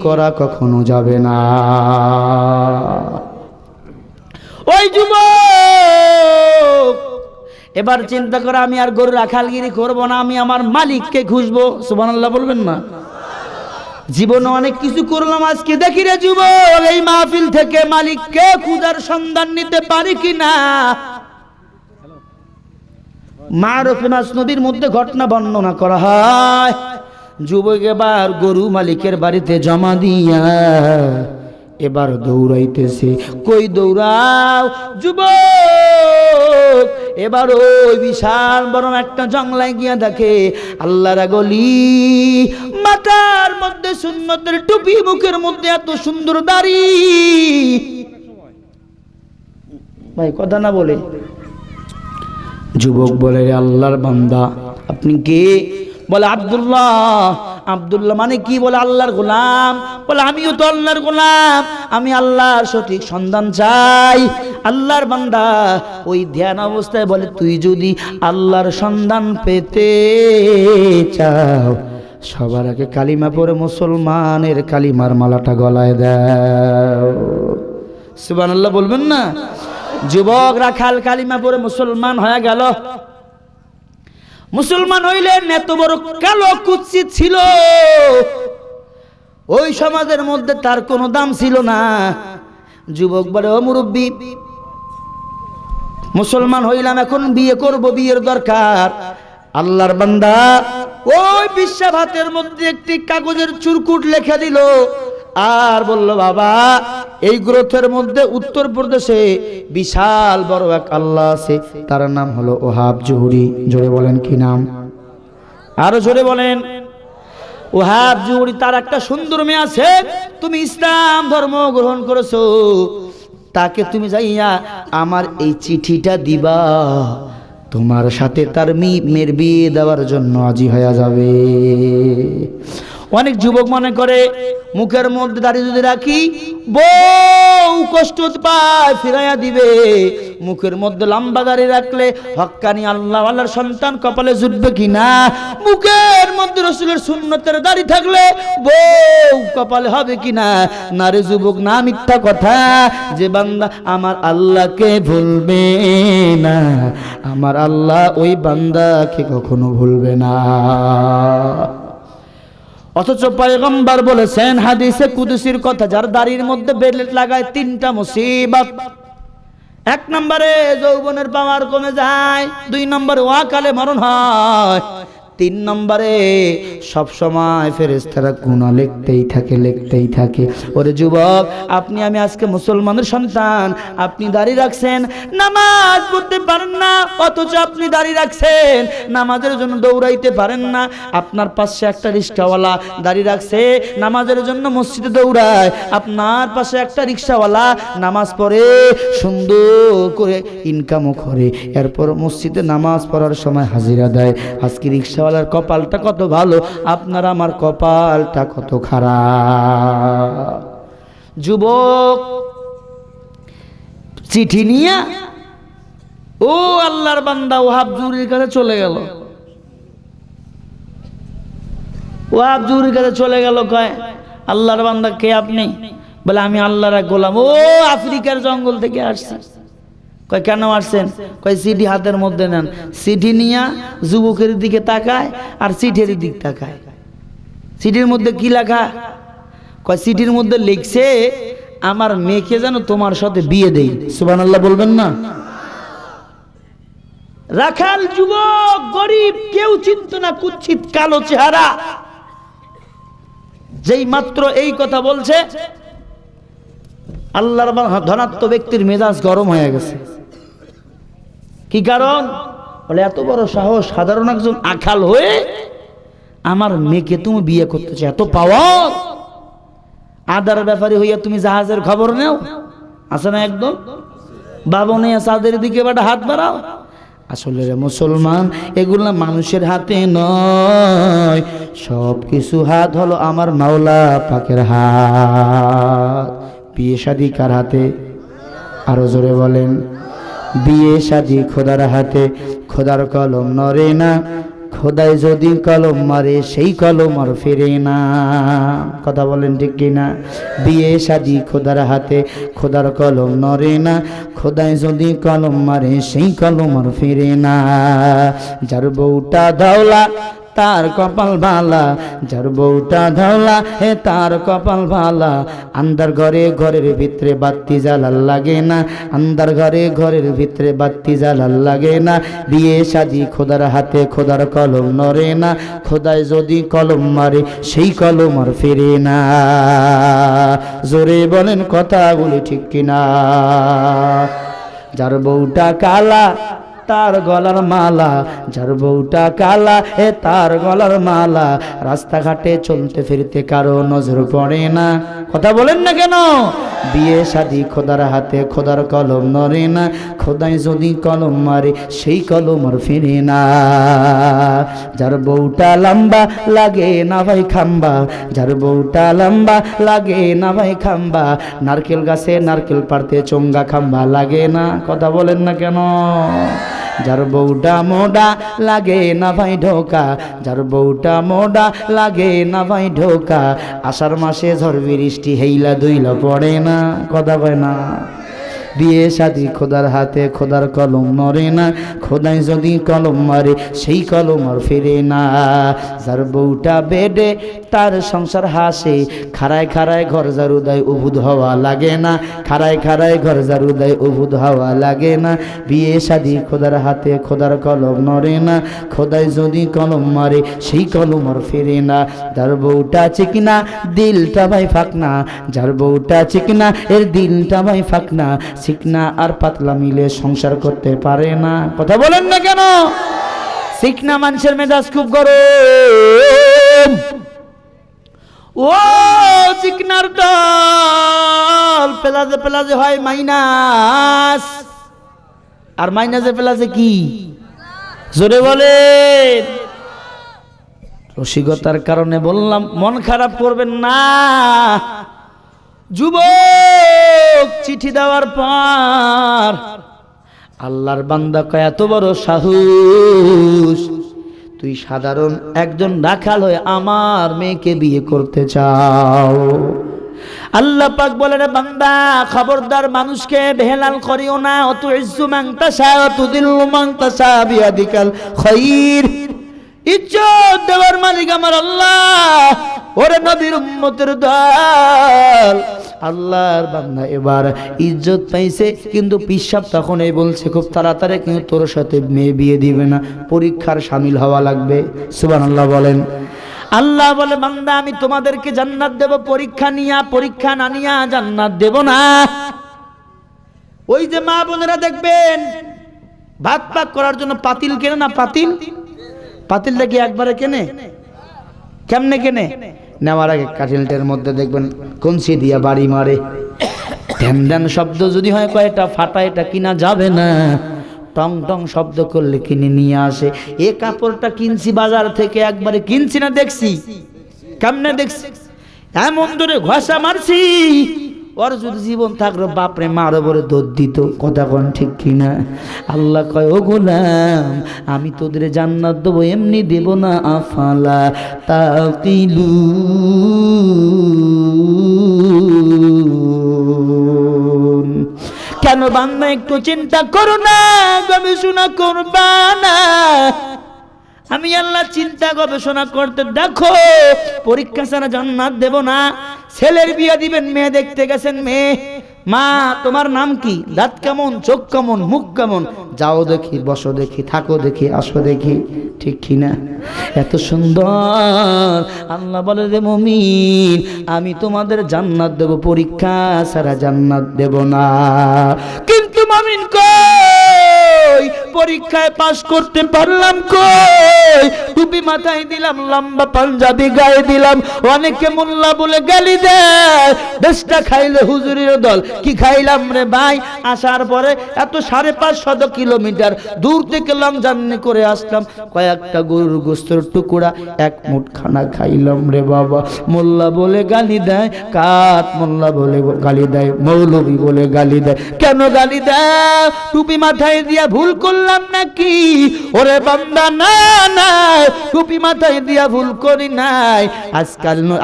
করা কখনো যাবে না। ওই যুবক এবার চিন্তা করে আমি আর গরু রাখালগিরি করব না, আমি আমার মালিককে খুঁজবো। সুবহানাল্লাহ বলবেন না? জীবনে অনেক কিছু করলাম, আজকে দেখি রে যুবক এই মাহফিল থেকে মালিককে খুঁজার সন্ধান নিতে পারি কিনা। মারুফে মাসনবীর মধ্যে ঘটনা বর্ণনা করা হয়, যুবক এবার গরু মালিকের বাড়িতে জমা দিয়া এবার দৌড়াইতেছে। কই দৌড়াও যুবক, এবার ওই বিশাল বড় একটা জঙ্গলায় গিয়া দেখে আল্লাহর গলি, মাথার মধ্যে সুন্নতের টুপি, মুখের মধ্যে এত সুন্দর দাড়ি। ভাই কথা না বলে যুবক বলে, আল্লাহর বান্দা আপনি কে? বলে আব্দুল্লাহ। আব্দুল্লাহ মানে কি? বলে আল্লাহর গোলাম। বলে আমিও তো আল্লাহর গোলাম, আমি আল্লাহর সঠিক সন্ধান চাই। আল্লাহর বান্দা ওই ধ্যান অবস্থায় বলে, তুই যদি আল্লাহর সন্ধান পেতে চাও সবার আগে কালিমা পড়ে মুসলমানের কালিমার মালাটা গলায় দাও। সুবহানাল্লাহ বলবেন না? যুবক রাখাল কালিমা পড়ে মুসলমান হয়ে গেল। মুসলমান হইলেন, এত বড় কালো কুৎসিত ছিল, ওই সমাজের মধ্যে তার কোনো দাম ছিল না। যুবক বলে, ও মুরব্বী, মুসলমান হইলাম, এখন বিয়ে করব, বিয়ের দরকার। আল্লাহর বান্দা ওই বিশ্বাস হাতের মধ্যে একটি কাগজের চুরকুট লিখে দিল আর বলল, বাবা এই গ্রন্থের মধ্যে উত্তর প্রদেশে বিশাল বড় এক আল্লাহ আছে, তার নাম হলো ওহাব জুহরি। জোরে বলেন কি নাম? আরো জোরে বলেন। ওহাব জুহরি, তার একটা সুন্দর মেয়ে আছে, তুমি ইসলাম ধর্ম গ্রহণ করেছো, তাকে তুমি যাইয়া আমার এই চিঠিটা দিবা, তোমার সাথে তার মেয়ের বিয়ে দেওয়ার জন্য রাজি হয়ে যাবে। অনেক যুবক মনে করে মুখের মধ্যে দাড়ি যদি রাখি বউ কষ্ট পায়, ফিরাইয়া দিবে। মুখের মধ্যে লম্বা দাড়ি রাখলে হক্কানি আল্লাহ আল্লাহর সন্তান কপালে জুটবে কিনা। মুখের মধ্যে রাসূলের সুন্নতের দাড়ি থাকলে বউ কপালে হবে কিনা। না রে যুবক, না, মিথ্যা কথা। যে বান্দা আমার আল্লাহকে ভুলবে না, আমার আল্লাহ ওই বান্দাকে কখনো ভুলবে না। অথচ পয়গম্বর বলেছেন হাদিসে কুদসির কথা, যার দাড়ির মধ্যে বেলেট লাগায় তিনটা মুসিবত। এক নম্বরে যৌবনের পাওয়ার কমে যায়, 2 নম্বরে ওয়াকালে মরণ হয়, 3 নম্বরে সব সময় ফেরেশতারা গুনাহ লিখতেই থাকে। ওরে যুবক, আপনি আমি আজকে মুসলমানের সন্তান, আপনি দাড়ি রাখছেন, নামাজ পড়তে পারেন না, অথচ আপনি দাড়ি রাখছেন, নামাজের জন্য দৌড়াইতে পারেন না। আপনার পাশে একটা রিকশাওয়ালা দাড়ি রাখছে, নামাজের জন্য মসজিদে দৌড়ায়, আপনার পাশে একটা রিকশাওয়ালা নামাজ পড়ে, সুন্দর করে ইনকামও করে, এরপর মসজিদে নামাজ পড়ার সময় হাজিরা দেয়। আজকে রিকশাওয়ালার কপালটা কত ভালো, আপনার আমার কপালটা কত খারাপ। যুবক চিঠি নিয়ে ও আল্লাহর বান্দা ওহাব জুহরির কাছে চলে গেল। ওহাব জুহরির কাছে চলে গেল, কয় আল্লাহর বান্দা কে আপনি? বলে আমি আল্লাহর এক গোলাম, ও আফ্রিকার জঙ্গল থেকে আসছি। কয় কেন আসছেন? কয় চিঠি হাতের মধ্যে নেন। চিঠি নিয়া যুবকের দিকে তাকায় আর চিঠির দিক তাকায়। চিঠির মধ্যে কি লেখা? কয় চিঠির মধ্যে লিখছে, আমার মেয়েকে যেন তোমার সাথে বিয়ে দেই। সুবহানাল্লাহ বলবেন না? রাখাল যুবক, গরিব, কেউ চিন্ত না, কুৎসিত কালো চেহারা, যেই মাত্র এই কথা বলছে আল্লাহর ধনাত্ম ব্যক্তির মেজাজ গরম হয়ে গেছে। কি কারণ? বলে এত বড় সাহস, সাধারণ একজন আখাল হয়ে আমার মেয়েকে তুমি বিয়ে করতেছো, এত পাওয়ার। আদার ব্যাপারী হইয়া তুমি জাহাজের খবর নেও, আছে না একদম বাবনে চাঁদের দিকে বাটা হাত বাড়াও। আসলে রে মুসলমান, এগুলা মানুষের হাতে নয়, সব কিছু হাত হলো আমার মাওলা পাকের হাত। বিয়ে শাদী কার হাতে? আরো জোরে বলেন। বিয়ে শাদী খোদার হাতে, খোদার কলম নড়ে না, খোদায় যদি কলম মারে সেই কলম আর ফিরে না। কথা বলেন ঠিক কিনা? বিয়ে শাদী খোদার হাতে, খোদার কলম নড়ে না। খোদায় যদি কলম মারে সেই কলম আর ফিরে না। যার বউটা ধাওলা তার কপাল ভালা, যার বউটা ধাওলা হে তার কপাল ভালা। আন্দার ঘরে ঘরের ভিতরে বাতি জ্বালার লাগে না, আন্দার ঘরে ঘরের ভিতরে বাতি জ্বালার লাগে না। বিয়ে শাদী খোদার হাতে, খোদার কলম নড়ে না। খোদায় যদি কলম মারে সেই কলম আর ফিরে না। জোরে বলেন কথাগুলি ঠিক কিনা? যার বউটা কালা তার গলার মালা, যার বউটা কালা এ তার গলার মালা। রাস্তাঘাটে চলতে ফিরতে কারো নজর পড়ে না। কথা বলেন না কেন? বিয়ে শাদী খোদার হাতে, খোদার কলম নড়ে না। খোদায় যদি কলম মারে সেই কলম আর ফিরে না। যার বউটা লম্বা লাগে না ভাই খাম্বা, যার বউটা লম্বা লাগে না ভাই খাম্বা। নারকেল গাছে নারকেল পাড়তে চোঙ্গা খাম্বা লাগে না। কথা বলেন না কেন? যার বউটা মোডা লাগে না ভাই ঢোকা, যার বউটা মোডা লাগে না ভাই ঢোকা। আষাঢ় মাসে ঝড় বৃষ্টি হেইলা দুইলা পড়ে না। কথা কয় না? বিয়ে শাদী খোদার হাতে, খোদার কলম নড়ে না। খোদায় যদি কলম মারে সেই কলম আর ফিরে না। যার বউটা বেডে তার সংসার হাসে, খাড়ায় খাড়ায় ঘর ঝাড়ু দেয় উবুদ হওয়া লাগে না। খাড়ায় খাড়ায় ঘর ঝাড়ু দেয় উবুদ হওয়া লাগে না। বিয়ে শাদী খোদার হাতে, খোদার কলম নড়ে না। খোদায় যদি কলম মারে সেই কলম আর ফিরে না। যার বউটা চিকনা দিলটা ভাই ফাঁকনা, যার বউটা চিকনা এর দিলটা ভাই ফাঁকনা। চিকনা আর পাতলা মিলে সংসার করতে পারে না। কথা বলেন না কেন? চিকনা মানুষের মেজাজ খুব গরম। ও চিকনার দল পেলাজে পেলাজে হয় মাইনাস, আর মাইনাসে পেলাজে কি? জোরে বলেন। রসিকতার কারণে বললাম, মন খারাপ করবেন না। যুবক চিঠি দেওয়ার পর আল্লাহর বান্দা কয় এত বড় সাহস, তুই সাধারণ একজন রাখাল হয়ে আমার মেয়েকে বিয়ে করতে চাও? আল্লাহ পাক বলে, রে বান্দা খবরদার মানুষকে বেহেলাল করিও না। অতু ইজ্জু মান তাশা ওয়া তুযিল্লু মান তাশা বিয়াদিকাল খায়র। ইজ্জত দেওয়ার মালিক আমার আল্লাহ। ওরে নবীর উম্মতের দল, আল্লাহর বান্দা এবার ইজ্জত পাইছে, কিন্তু পিসাব তখন এই বলছে খুব তাড়াতাড়ি কিন্তু তোর সাথে মেয়ে বিয়ে দিবে না, পরীক্ষার শামিল হওয়া লাগবে। সুবহানাল্লাহ বলেন। আল্লাহ বলে, বান্দা আমি তোমাদেরকে জান্নাত দেব, পরীক্ষা নিয়া, পরীক্ষা না নিয়া জান্নাত দেব না। ওই যে মা বোনেরা দেখবেন ভাত পাক করার জন্য পাতিল কেনে না, পাতিল, পাতিলটা কি একবারে কেনে? কেমনে কেনে? নেওয়ার আগে কাঠিলটার মধ্যে দেখবেন কঞ্চি দিয়া বাড়ি মারে। ধ্যান ধ্যান শব্দ যদি হয় কয়টা ফাটা, এটা কিনা যাবে না। টং টং শব্দ করলে কিনে নিয়ে আসে। এ কাপড়টা কিনছি বাজার থেকে, একবারে কিনছি না দেখছি। কেমনে দেখছি? এমন ধরে ঘষা মারছি, ওর যদি জীবন থাকলো বাপরে মারো বলে দোধ দিত। কথা কোন ঠিক কিনা? আল্লাহ কয়, ও গোলাম আমি তোদের জান্নাত দেবো, এমনি দেব না। আফালা তাকিলুন। কেন বান্দা একটু চিন্তা করো না, গবেষণা করবা না? আমি আল্লাহ চিন্তা গবেষণা করতে দেখো, পরীক্ষা ছাড়া জান্নাত দেব না। ছেলের বিয়ে দিবেন, মেয়ে দেখতে গেছেন, মেয়ে, মা তোমার নাম কি, দাঁত কেমন, চোখ কেমন, মুখ কেমন, যাও দেখি, বসো দেখি, থাকো দেখি, আসো দেখি, ঠিক কিনা? এত সুন্দর। আল্লাহ বলে, রে মুমিন আমি তোমাদের জান্নাত দেব, পরীক্ষা ছাড়া জান্নাত দেব না। কিন্তু মুমিন কই, পরীক্ষায় পাশ করতে পারলাম কই? টুপি মাথায় দিলাম, লম্বা পাঞ্জাবি গায়ে দিলাম, অনেকে মোল্লা বলে গালি দেয়। বেশটা খাইলে হুজুরের দল, কি খাইলাম রে ভাই? আসার পরে এত 550 কিলোমিটার দূর থেকে লং জার্নি করে আসলাম, কয়েকটা গরুর গোস্তের টুকরা এক মুঠ খানা খাইলাম রে বাবা। মোল্লা বলে গালি দেয়, কাত মোল্লা বলে গালি দেয়, মৌলবি বলে গালি দেয়। কেন গালি দেয়? টুপি মাথায় দিয়া ভুল করলে করলাম নাকি? ওরে বান্দা না না, টুপি মাথায় দিয়া ভুল করি নাই।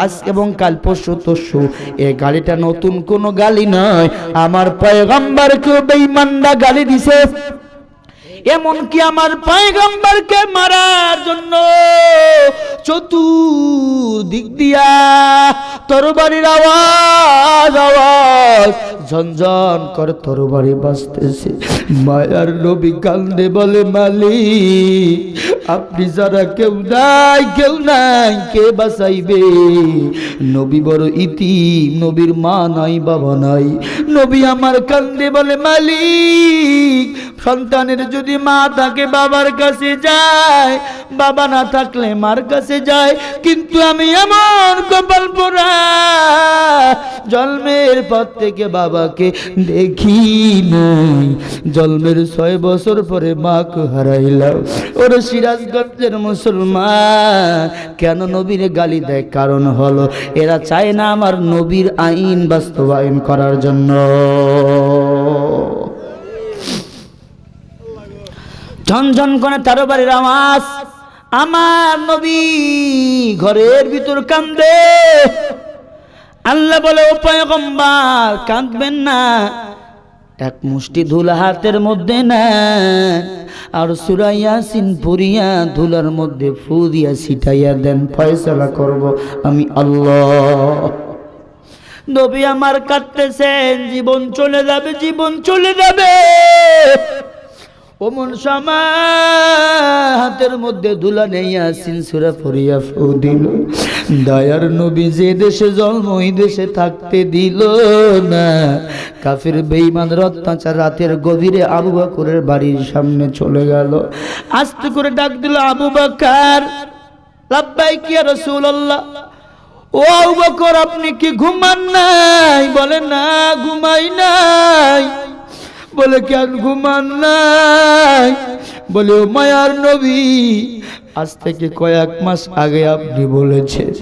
আজ এবং কাল পরশু এ গালিটা নতুন কোনো গালি নয়। আমার পয়গম্বরকে বেঈমানরা গালি দিছে, এমনকি আমার পয়গম্বরকে মারার জন্য চতুর্দিক দিয়া তরবারির আওয়াজ ঝনঝন করে তরবারি বাজতেছে। মায়ার নবী কান্দে বলে, মালিক আপনি যারা কেউ নাই, কে বাঁচাইবে? নবী বড় ইতিম, নবীর মা নাই বাবা নাই। নবী আমার কান্দে বলে, মালিক সন্তানের যদি মা থাকে বাবার কাছে যায়, বাবা না থাকলে মার কাছে যায়, কিন্তু আমি এমন কপাল পোড়া, জন্মের পর থেকে বাবাকে দেখি নাই। জন্মের 6 বছর পরে মাকে হারাইলাম। ওর সিরাজগঞ্জের মুসলমান কেন নবীর গালি দেয়? কারণ হলো এরা চায় না আমার নবীর আইন বাস্তবায়ন করার জন্য। ঝনঝন করে তরবারির আওয়াজ, আমার নবী ঘরের ভিতর কান্দে। আল্লাহ বলে, ও পয়গম্বর কাঁদবেন না, এক মুষ্টি ধুলা হাতের মধ্যে না, আর সূরা ইয়াসিন পড়িয়া ধুলার মধ্যে ফু দিয়া ছিটাইয়া দেন, ফয়সালা করব আমি আল্লাহ। নবী আমার কাঁদতেছেন, জীবন চলে যাবে, জীবন চলে যাবে। ওমন সময় হাতের মধ্যে ধুলা নেই, ইয়াসিন সূরা পড়িয়া ফু দিল। দয়ার নবী যে দেশে জন্ম ওই দেশে থাকতে দিল না। কাফির বেঈমানদের অত্যাচার রাতের গভীরে আবু বকরের বাড়ির সামনে চলে গেল। আস্তে করে ডাক দিল, আবু বকর, লাব্বাইক ইয়া রাসূলুল্লাহ। ও আবু বকর আপনি কি ঘুমান নাই? বলে না ঘুমাই নাই। বলে কেন ঘুমান নাই? বলে ও মায়ার নবী, আজ থেকে কয়েক মাস আগে আপনি বলেছেন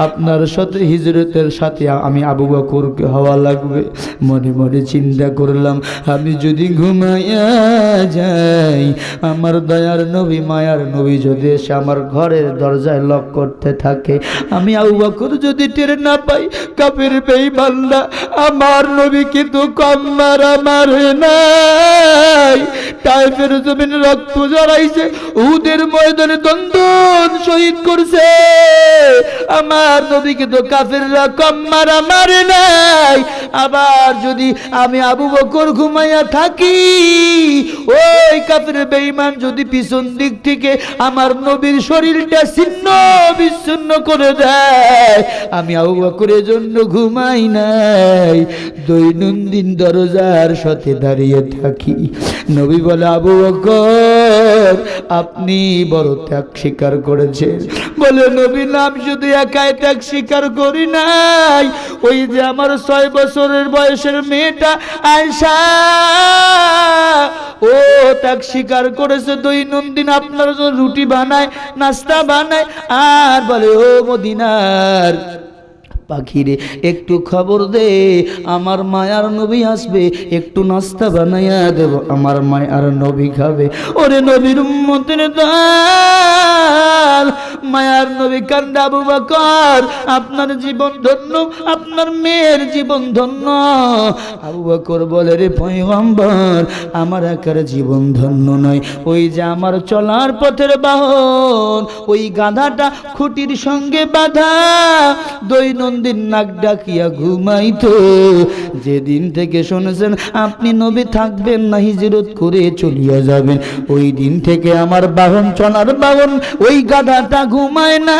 আপনার সাথে হিজরতের সাথে আমি আবু বকরকে হওয়া লাগবে। মনে মনে চিন্তা করলাম, আমি যদি ঘুমাইয়া যাই, আমার দয়ার নবী মায়ার নবী যদি এসে আমার ঘরের দরজায় লক করতে থাকে, আমি আবু বকর যদি টের না পাই, কাফের বেঈমানরা আমার নবী কিন্তু কম মারা মারে নাই। তায়েফের জমিনে রক্ত ঝরাইছে, উহুদের ময়দানে দন্দন শহীদ করছে। আমার নবীকে তো কাফেররা কম মারা মারে নাই। আবার যদি আমি আবু বকর ঘুমাইয়া থাকি, ওই কাফের বেঈমান যদি পিছন দিক থেকে আমার নবীর শরীরটা ছিন্ন বিচ্ছিন্ন করে দেয়, আমি আবু বকরের জন্য ঘুমাই নাই, দৈনন্দিন দরজার সাথে দাঁড়িয়ে থাকি। নবী বলে, আবু বকর আপনি বড় ত্যাগ স্বীকার করেছেন। বলে নবী নাম শুধু একাই ত্যাগ স্বীকার করি নাই, ওই যে আমার 6 বছরের বয়সের মেয়েটা আয়েশা, ও ত্যাগ স্বীকার করেছে। দৈনন্দিন আপনার জন্য রুটি বানায়, নাস্তা বানায়, আর বলে ও মদিনার পাখিরে একটু খবর দে, আমার মায়ার নবী আসবে, একটু নাস্তা বানাইয়া দেব, আমার মায়ার নবী খাবে। ওরে নবীর উম্মতের দল, মায়ার নবী কান্দে, আবু বকর আপনার জীবন ধন্য, আপনার মেয়ের জীবন ধন্য। আবু বকর বলে, রে পয়গম্বর আমার একার জীবন ধন্য নয়, ওই যে আমার চলার পথের বাহন, ওই গাধাটা খুঁটির সঙ্গে বাঁধা দৈনন্দিন নাক ডাকিয়া ঘুমাইতো। যেদিন থেকে শুনেছেন আপনি নবী থাকবেন না, হিজরত করে চলিয়া যাবেন, ওই দিন থেকে আমার বাহন, চলার বাহন, ওই গাধাটা ঘুমায় না।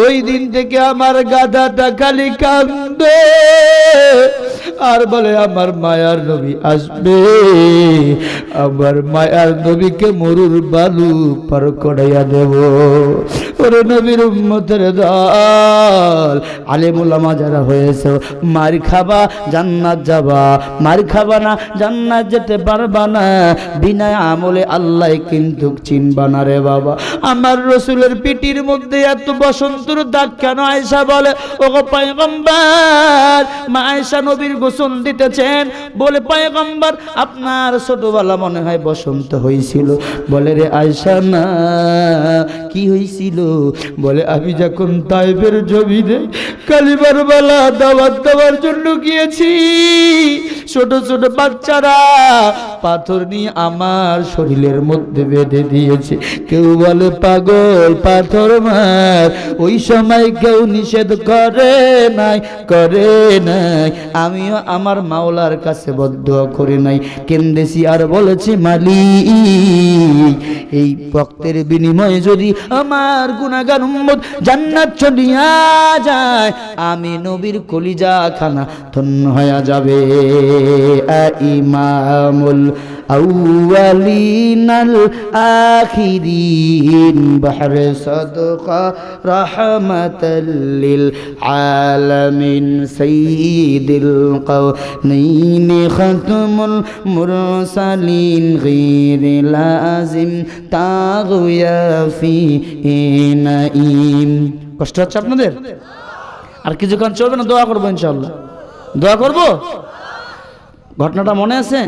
ওই দিন থেকে আমার গাধাটা খালি কান্দে আর বলে আমার মায়ার নবী আসবে, আমার মায়ার নবীকে মরুর বালু পার করাইয়া দেব। ও ওরে নবীর উম্মতের দল, আলেম ওলামা যারা হয়েছে, মার খাবা জান্নাত যাবা, মার খাবা না জান্নাত যেতে পারবা না, বিনা আমলে আল্লাহ কিন্তু চিনবা না রে বাবা। আমার রাসূলের পিঠির মধ্যে এত বসন্তের দাগ কেন? আয়েশা বলে, ওগো পয়গম্বর, মা আয়েশা নবীর গোসল দিতেছেন, বলে পয়গম্বর আপনার ছোটবেলা মনে হয় বসন্ত হয়েছিল। বলে রে আয়েশা না, কি হয়েছিল? বলে আমি যখন তায়েফের জমিনে কালিমার বেলা দাওয়াত দেওয়ার জন্য গিয়েছি, ছোট ছোট বাচ্চারা পাথর নিয়ে আমার শরীরের মধ্যে বেঁধে দিয়েছে। কেউ বলে পাগল, পাথর মার, ওই সময় কেউ নিষেধ করে নাই, আমিও আমার মাওলার কাছে বদদুয়া করে নাই, কেন্দেছি আর বলেছি মালিক, এই রক্তের বিনিময়ে যদি আমার গুনাহগার উম্মত জান্নাত চলিয়া যায়, আমি নবীর কলিজা খানা ধন্য হয়ে যাবে। ইমামুল আউয়ালিনাল আখিরিন বাহরে সাদকা রাহমাতাল লিল আলামিন সাইয়্যিদুল কাওনাইন খাতামুল মুরসালিন গায়রি লাযিম তাগয়া ফি নাঈম। কষ্ট হচ্ছে আপনাদের? আর কিছুক্ষণ চলবে না, দোয়া করবো ইনশাআল্লাহ। দোয়া করব। ঘটনাটা মনে আছে?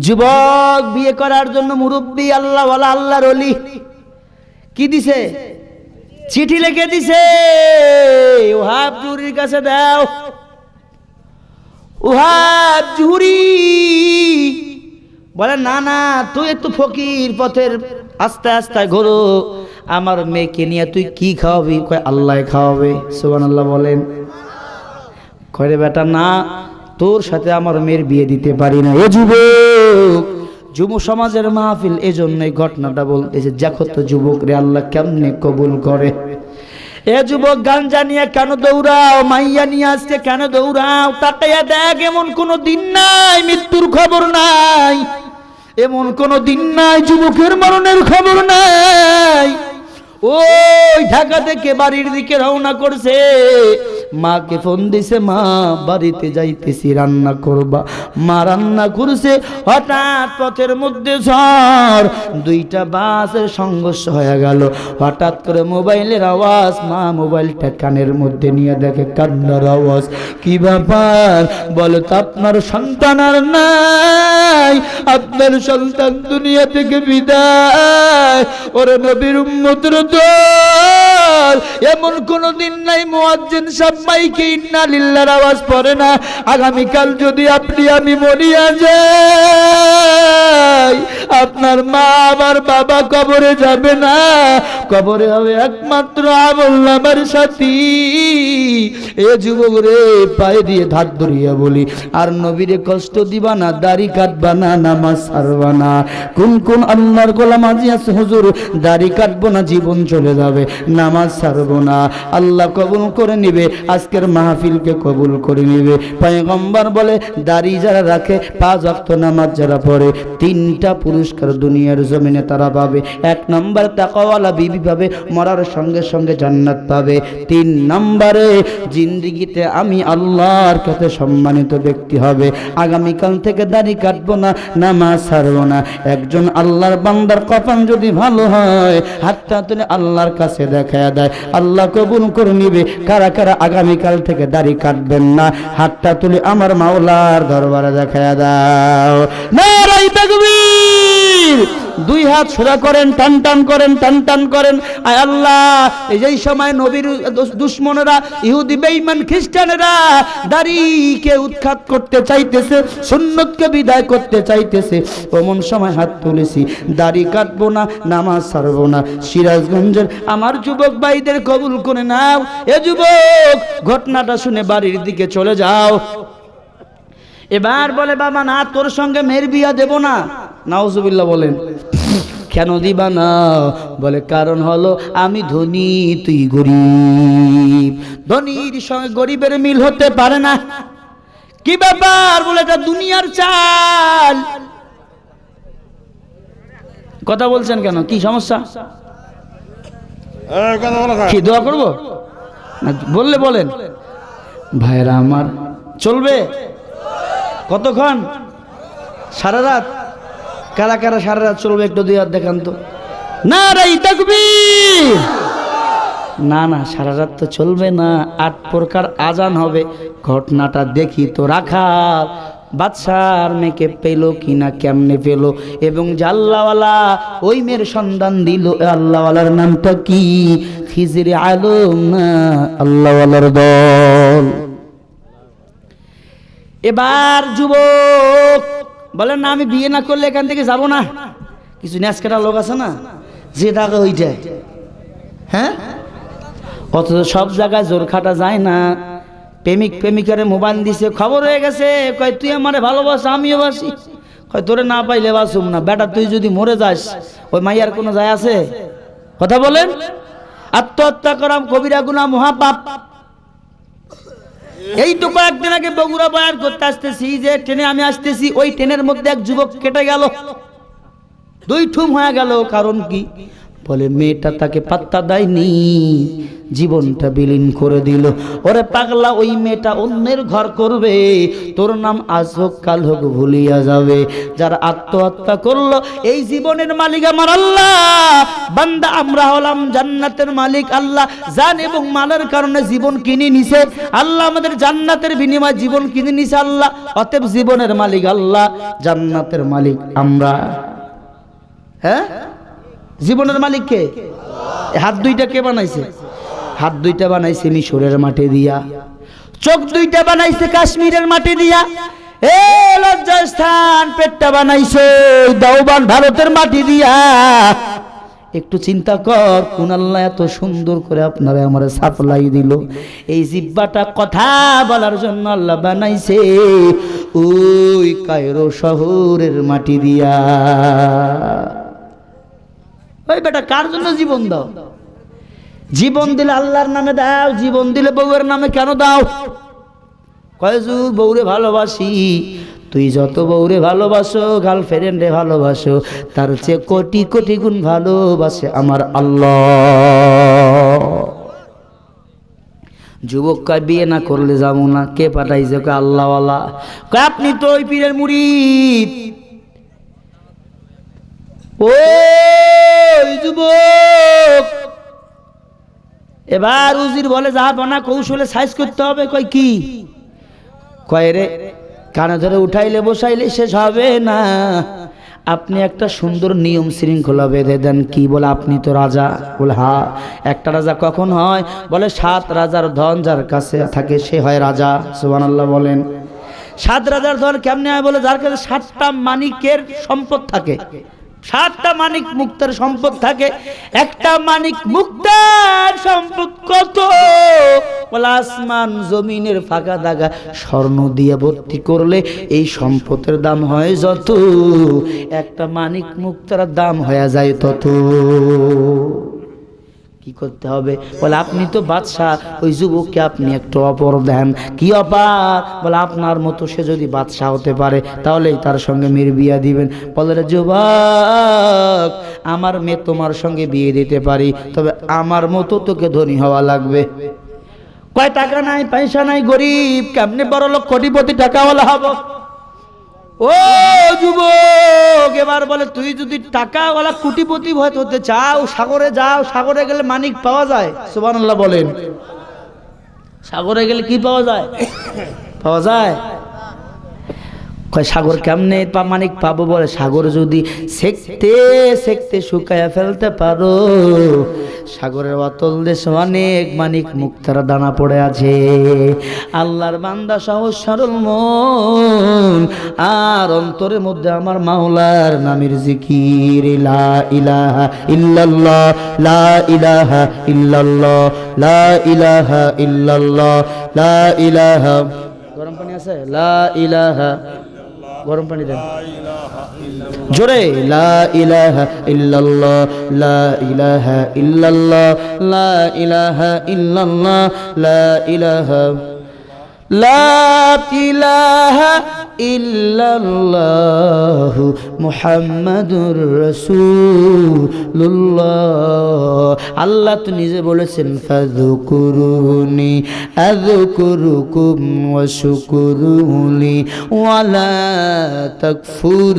যুবক বিয়ে করার জন্য মুরব্বী আল্লাহওয়ালা আল্লাহর ওলি কি দিছে? চিঠি লিখে দিছে, ওহাব জুহরির কাছে দাও। ওহাব জুহরি বলে, না না, তুই একটু ফকির পথের আস্তে আস্তে ঘোরো, আমার মেয়েকে নিয়ে তুই কি খাওয়াবি? কয় আল্লাহ খাওয়াবে। সুবহানাল্লাহ বলেন। কয় রে বেটা, না, তোর সাথে আমার মেয়ের বিয়ে দিতে পারি না। এ যুবক, যুব সমাজের মাহফিল, এজন্যই ঘটনাটা বলতেছে। দেখো তো যুবক রে, আল্লাহ কেমনে কবুল করে। এ যুবক, গাঞ্জা নিয়ে কেন দৌড়াও? মাইয়া নিয়ে আসছে কেন দৌড়াও? তাকাইয়া দেখ, এমন কোন দিন নাই মৃত্যুর খবর নাই, এমন কোন দিন নাই যুবকের মরণের খবর নাই। ওই ঢাকা থেকে বাড়ির দিকে রওনা করছে, মাকে ফোন দিছে, মা বাড়িতে যাইতেছি, রান্না করবা। মা রান্না করছে, হঠাৎ পথের মধ্যে ঝড়, দুইটা বাসের সংঘর্ষ হয়ে গেল। হঠাৎ করে মোবাইলের আওয়াজ, মা মোবাইলটা কানের মধ্যে নিয়ে দেখে কান্নার আওয়াজ। কি ব্যাপার? বলে তো আপনার সন্তান আর নাই, আপনার সন্তান দুনিয়া থেকে বিদায়। ওরে নবীর উম্মতের দল, এমন কোন দিন নাই মুয়াজ্জিন সাহেব মাইকে ইন্না লিল্লাহর আওয়াজ পড়ে না, আগামীকাল যদি আপনি আমি মরিয়া যাই, আপনার মা আমার বাবা কবরে যাবে না, কবরে হবে একমাত্র আমলনামার সাথী। এ যুবক রে, পায়ে দিয়ে ধার ধরিয়া বলি, আর নবীরে কষ্ট দিবা না, দাড়ি কাটবা না, নামাজ ছাড়বা না। কোন কোন আল্লাহর গোলাম আজি আছে, হুজুর দাড়ি কাটবো না, জীবন চলে যাবে, নামাজ ছাড়বো না, আল্লাহ কবুল করে নিবে, আজকের মাহফিলকে কবুল করে নিবে। পয়গম্বর বলে, দাড়ি যারা রাখে, 5 ওয়াক্ত নামাজ যারা পড়ে, 3টা পুরস্কার দুনিয়ার জমিনে তারা পাবে। 1 নম্বর তাকওয়ালা বিবি পাবে, মরার সঙ্গে সঙ্গে জান্নাত পাবে। 3 নম্বরে জিন্দেগিতে আমি আল্লাহর কাছে সম্মানিত ব্যক্তি হবে। আগামীকাল থেকে দাড়ি কাটবো না, নামাজ ছাড়বো না। একজন আল্লাহর বান্দার কপাল যদি ভালো হয়, হাতটা তুলে আল্লাহর কাছে দেখায়া দেয়, আল্লাহ কবুল করে নিবে। কারা কারা আগামীকাল থেকে দাড়ি কাটবেন না, হাতটা তুলে আমার মাওলার দরবারে দেখায়া দাও। নারায়ে তাকবীর। 2 হাত সোজা করেন, টান টান করেন, টান টান করেন। আয় আল্লাহ, এই যেই সময় নবীর দুশ্মনেরা, ইহুদি বেঈমান খ্রিস্টানেরা দাড়িকে উৎখাত করতে চাইতেছে, সুন্নতকে বিদায় করতে চাইতেছে, এমন সময় হাত তুলেছি, দাড়ি কাটবো না, নামাজ ছাড়বো না। সিরাজগঞ্জের আমার যুবক ভাইদের কবুল করে নাও। এ যুবক, ঘটনাটা শুনে বাড়ির দিকে চলে যাও। এবার বলে, বাবা না, তোর সঙ্গে মেয়ের বিয়া দেব না। নাউজুবিল্লাহ বলেন। কেন দিবা না? বলে, কারণ হলো আমি ধনী, তুই গরিব, ধনীর সঙ্গে গরিবের মিল হতে পারে না। কি ব্যাপার? বলে, এটা দুনিয়ার চাল। কথা বলছেন কেন? কি সমস্যা? কি দোয়া করব না বললে বলেন ভাইরা আমার চলবে কতক্ষণ সারা রাত কারা কারা সারা রাত চলবে একটু দুই হাত দেখান তো নারাই তাকবীর না না সারা রাত তো চলবে না 8 প্রকার আজান হবে ঘটনাটা দেখি তো রাখাল বাদশার মেয়েকে পেল কিনা কেমনে পেল এবং জাল্লাওয়ালা ওই মেয়ের সন্ধান দিল আল্লাহওয়ালার নামটা কি খিজির আলম না আল্লাহওয়ালার দল এবার যুবক বলেন না আমি বিয়ে না করলে এখান থেকে যাব না কিছু ন্যাসকাটা লোক আছে না যে টাকা ওইটাই হ্যাঁ অথচ সব জায়গায় জোর খাটা যায় না প্রেমিক প্রেমিকারে মোবাইল দিছে খবর হয়ে গেছে কয় তুই আমারে ভালোবাস আমিও বাসি কয় তোরে না পাইলে বাসুম না বেটা তুই যদি মরে যাস ওই মাইয়ার কোনো যায় আছে কথা বলেন আত্মহত্যা করাম কবিরা গুনাহ মহাপাপ এই তো কয়েকদিন আগে বগুড়া বয়ান করতে আসতেছি যে ট্রেনে আমি আসতেছি ওই ট্রেনের মধ্যে এক যুবক কেটে গেল 2 ঠুম হয়ে গেল কারণ কি বলে মেয়েটা তাকে পাত্তা দেয়নি জীবনটা বিলীন করে দিল ওরে পাগলা ওই মেয়েটা অন্যের ঘর করবে তোর নাম আজ হোক কাল হোক ভুলিয়া যাবে যারা আত্মহত্যা করলো এই জীবনের মালিক আমার আল্লাহ বান্দা আমরা হলাম জান্নাতের মালিক আল্লাহ জান এবং মালের কারণে জীবন কিনে নিছে আল্লাহ আমাদের জান্নাতের বিনিময়ে জীবন কিনে নিছে আল্লাহ অতএব জীবনের মালিক আল্লাহ জান্নাতের মালিক আমরা হ্যাঁ জীবনের মালিক কে হাত দুইটা কে বানাইছে হাত দুইটা বানাইছে মিশরের মাটি দিয়া চোখ দুইটা বানাইছে কাশ্মীরের মাটি দিয়া এ লজ্জাস্থান পেটটা বানাইছে দাওবান ভারতের মাটি দিয়া একটু চিন্তা কর কোন আল্লাহ এত সুন্দর করে আপনারা আমারে সাপ্লাই দিল এই জিহ্বাটা কথা বলার জন্য আল্লাহ বানাইছে ওই কায়রো শহরের মাটি দিয়া ওই বেটা কার জন্য জীবন দাও জীবন দিলে আল্লাহর নামে দাও জীবন দিলে বউয়ের নামে কেন দাও কয়জুর বউরে ভালোবাসি তুই যত বউরে ভালোবাসো গার্লফ্রেন্ডে ভালোবাসো তার চেয়ে কোটি কোটি গুণ ভালোবাসে আমার আল্লাহ যুবক কয় বিয়ে না করলে যাবো না কে পাঠাইছে কয় আল্লাহওয়ালা কয় আপনি তো ওই পীরের মুরিদ ওই যুবক এবার উজির বলে যাবো না কৌশলে সাইজ করতে হবে কয় কি কয় রে কানে ধরে উঠাইলে বসাইলে শেষ হবে না আপনি একটা সুন্দর নিয়ম শৃঙ্খলা বেঁধে দেন কি বলে আপনি তো রাজা বলে হ্যাঁ একটা রাজা কখন হয় বলে 7 রাজার ধন যার কাছে থাকে সে হয় রাজা সুবহানাল্লাহ বলেন 7 রাজার ধন কেমনে হয় বলে যার কাছে 7টা মানিকের সম্পদ থাকে 7টা মানিক মুক্তার সম্পদ থাকে একটা মানিক মুক্তার সম্পদ কত বলে আসমান জমিনের ফাঁকা দাগা স্বর্ণ দিয়ে ভর্তি করলে এই সম্পদের দাম হয় যত একটা মানিক মুক্তার দাম হয়ে যায় তত কি করতে হবে বলে আপনি তো বাদশা ওই যুবককে আপনি একটু অপর দেন কি অপার বলে আপনার মতো সে যদি বাদশা হতে পারে তাহলেই তার সঙ্গে মেয়ের বিয়ে দিবেন বলে রে যুবক আমার মেয়ে তোমার সঙ্গে বিয়ে দিতে পারি তবে আমার মতো তোকে ধনী হওয়া লাগবে কয় টাকা নাই পয়সা নাই গরিব কেমনে বড় লোক কোটিপতি টাকাওয়ালা হব ও যুবক এবার বলে তুই যদি টাকাওয়ালা কোটিপতি হতে চাও সাগরে যাও সাগরে গেলে মানিক পাওয়া যায় সুবহানাল্লাহ বলেন সাগরে গেলে কি পাওয়া যায় পাওয়া যায় কয় সাগর কেমনে মানিক পাবো বলে সাগর যদি সেকতে সেকতে শুকায়া ফেলতে পারো সাগরের অতল দেশে অনেক মানিক মুক্তার দানা পড়ে আছে আল্লাহর বান্দা সহজ সরল মন আর অন্তরের মধ্যে আমার মাওলার নামের জিকির লা ইলাহা ইল্লাল্লাহ লা ইলাহা ইল্লাল্লাহ লা ইলাহা ইল্লাল্লাহ লা ইলাহা গরম পানি আছে লা ইলাহা গরম পানি দেন জোরে লা ইলাহা ইল্লাল্লাহ লা ইলাহা ইল্লাল্লাহ লা ইলাহা ইল্লাল্লাহ লা ইলাহা লা ইলাহা ইল্লাল্লাহু মুহাম্মাদুর রাসূলুল্লাহ। আল্লাহ তো নিজে বলেছেন ফাযকুরুনি আযকুরুকুম ওয়াশকুরুলি ওয়ালা তাকফুরুন।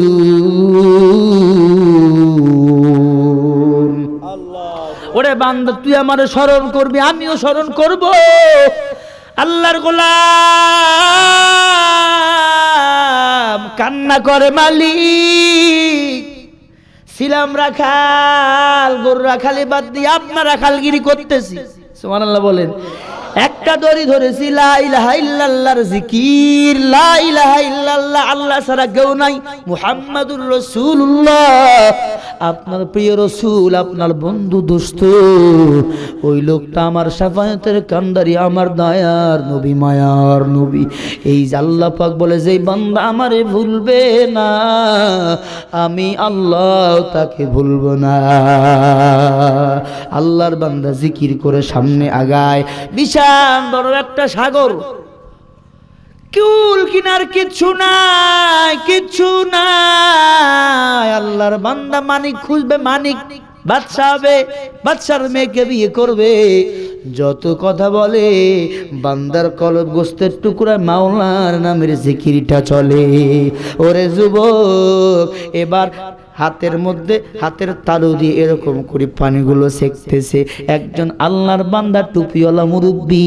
ওরে বান্দা তুই আমারে স্মরণ করবি, আমিও স্মরণ করব। আল্লাহর গোলাম কান্না করে, মালিক ছিলাম রাখাল, গরু রাখালি বাদ দিয়ে আপনার রাখালগিরি করতেছি। সুবহানাল্লাহ বলেন। একটা দড়ি ধরেছি, লা ইলাহা ইল্লাল্লাহর জিকির, লা ইলাহা ইল্লাল্লাহ, আল্লাহ ছাড়া কেউ নাই, মুহাম্মাদুর রাসূলুল্লাহ, আপনার প্রিয় রাসূল, আপনার বন্ধু দোস্ত। ওই লোকটা আমার শাফায়াতের কান্ডারি, আমার দয়ার নবী, মায়ার নবী। এই যে আল্লাহ পাক বলে, যেই বান্দা আমারে ভুলবে না, আমি আল্লাহ তাকে ভুলবো না। আল্লাহর বান্দা জিকির করে সামনে আগায়। বিশাল বড় একটা সাগর, কুল কিনার কিচ্ছু নাই, কিচ্ছু নাই। আল্লাহর বান্দা মানিক খুঁজবে, মানিক বাদশা হবে, বাদশার মেয়েকে বিয়ে করবে। যত কথা বলে বান্দার কলব গোস্তের টুকরা মাওলার নামের জিকিরটা চলে। ওরে যুবক, এবার হাতের মধ্যে হাতের তালু দিয়ে এরকম করে পানিগুলো সেকতেছে। একজন আল্লাহর বান্দা, টুপিওয়ালা মুরব্বী,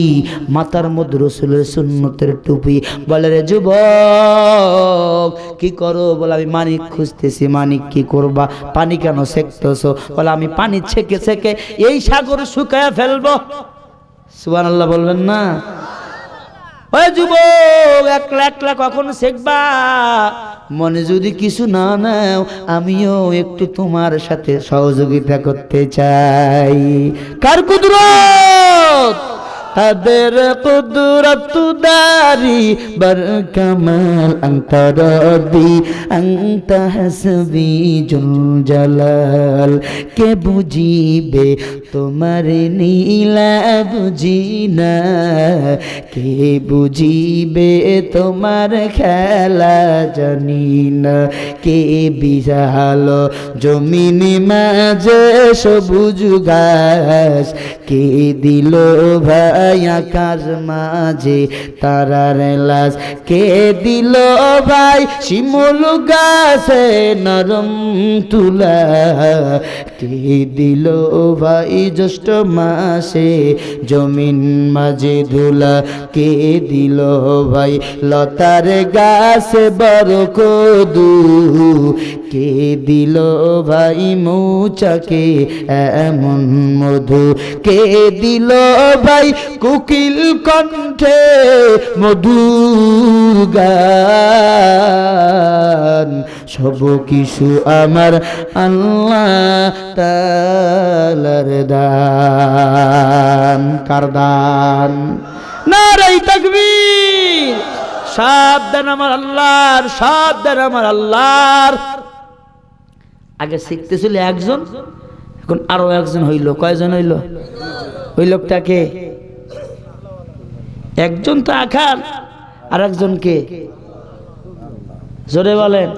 মাথার মধ্যে রাসূলের সুন্নতের টুপি, বলে, রে যুবক কি করো? বলে, আমি মানিক খুঁজতেছি। মানিক কি করবা? পানি কেন সেকতেছো? বলে, আমি পানি ছেকে ছেকে এই সাগর শুকায়া ফেলবো। সুবহানাল্লাহ বলবেন না? ওই যুবক, একলা একলা কখন সেকবা? মনে যদি কিছু না নাও, আমিও একটু তোমার সাথে সহযোগিতা করতে চাই। কার কুদরত? তাদের কুদরত দারি বর কামাল, আনতা রব্বি আনতা হাসবি জুল জালাল। কে বুঝিবে তোমার নীলা বুঝি না, কে বুঝিবে তোমার খেলা জানি না। কে বিশাল জমিন মাঝে সবুজ ঘাস, কে দিল ভাই আকাশ মাঝে তারার লাশ, কে দিল ভাই শিমুল গাছে নরম তুলা, কে দিল ভাই জ্যৈষ্ঠ মাসে জমিন মাঝে ধুলা, কে দিল ভাই লতার গাছে বড় কদু, কে দিল ভাই মৌচাকে এমন মধু, কে দিল ভাই কোকিল কণ্ঠে মধুর গান। সব কিছু আমার আল্লাহ তাআলার দান। কার দান? নারে তাকবীর! সাবধান আমার আল্লাহর, সাবধান আমার আল্লাহর। আগে শিখতেছিল একজন, এখন আরো একজন হইল। কয়জন হইল? ওই লোকটাকে একজন তো আখার, আর একজন কে? জোরে বলেন।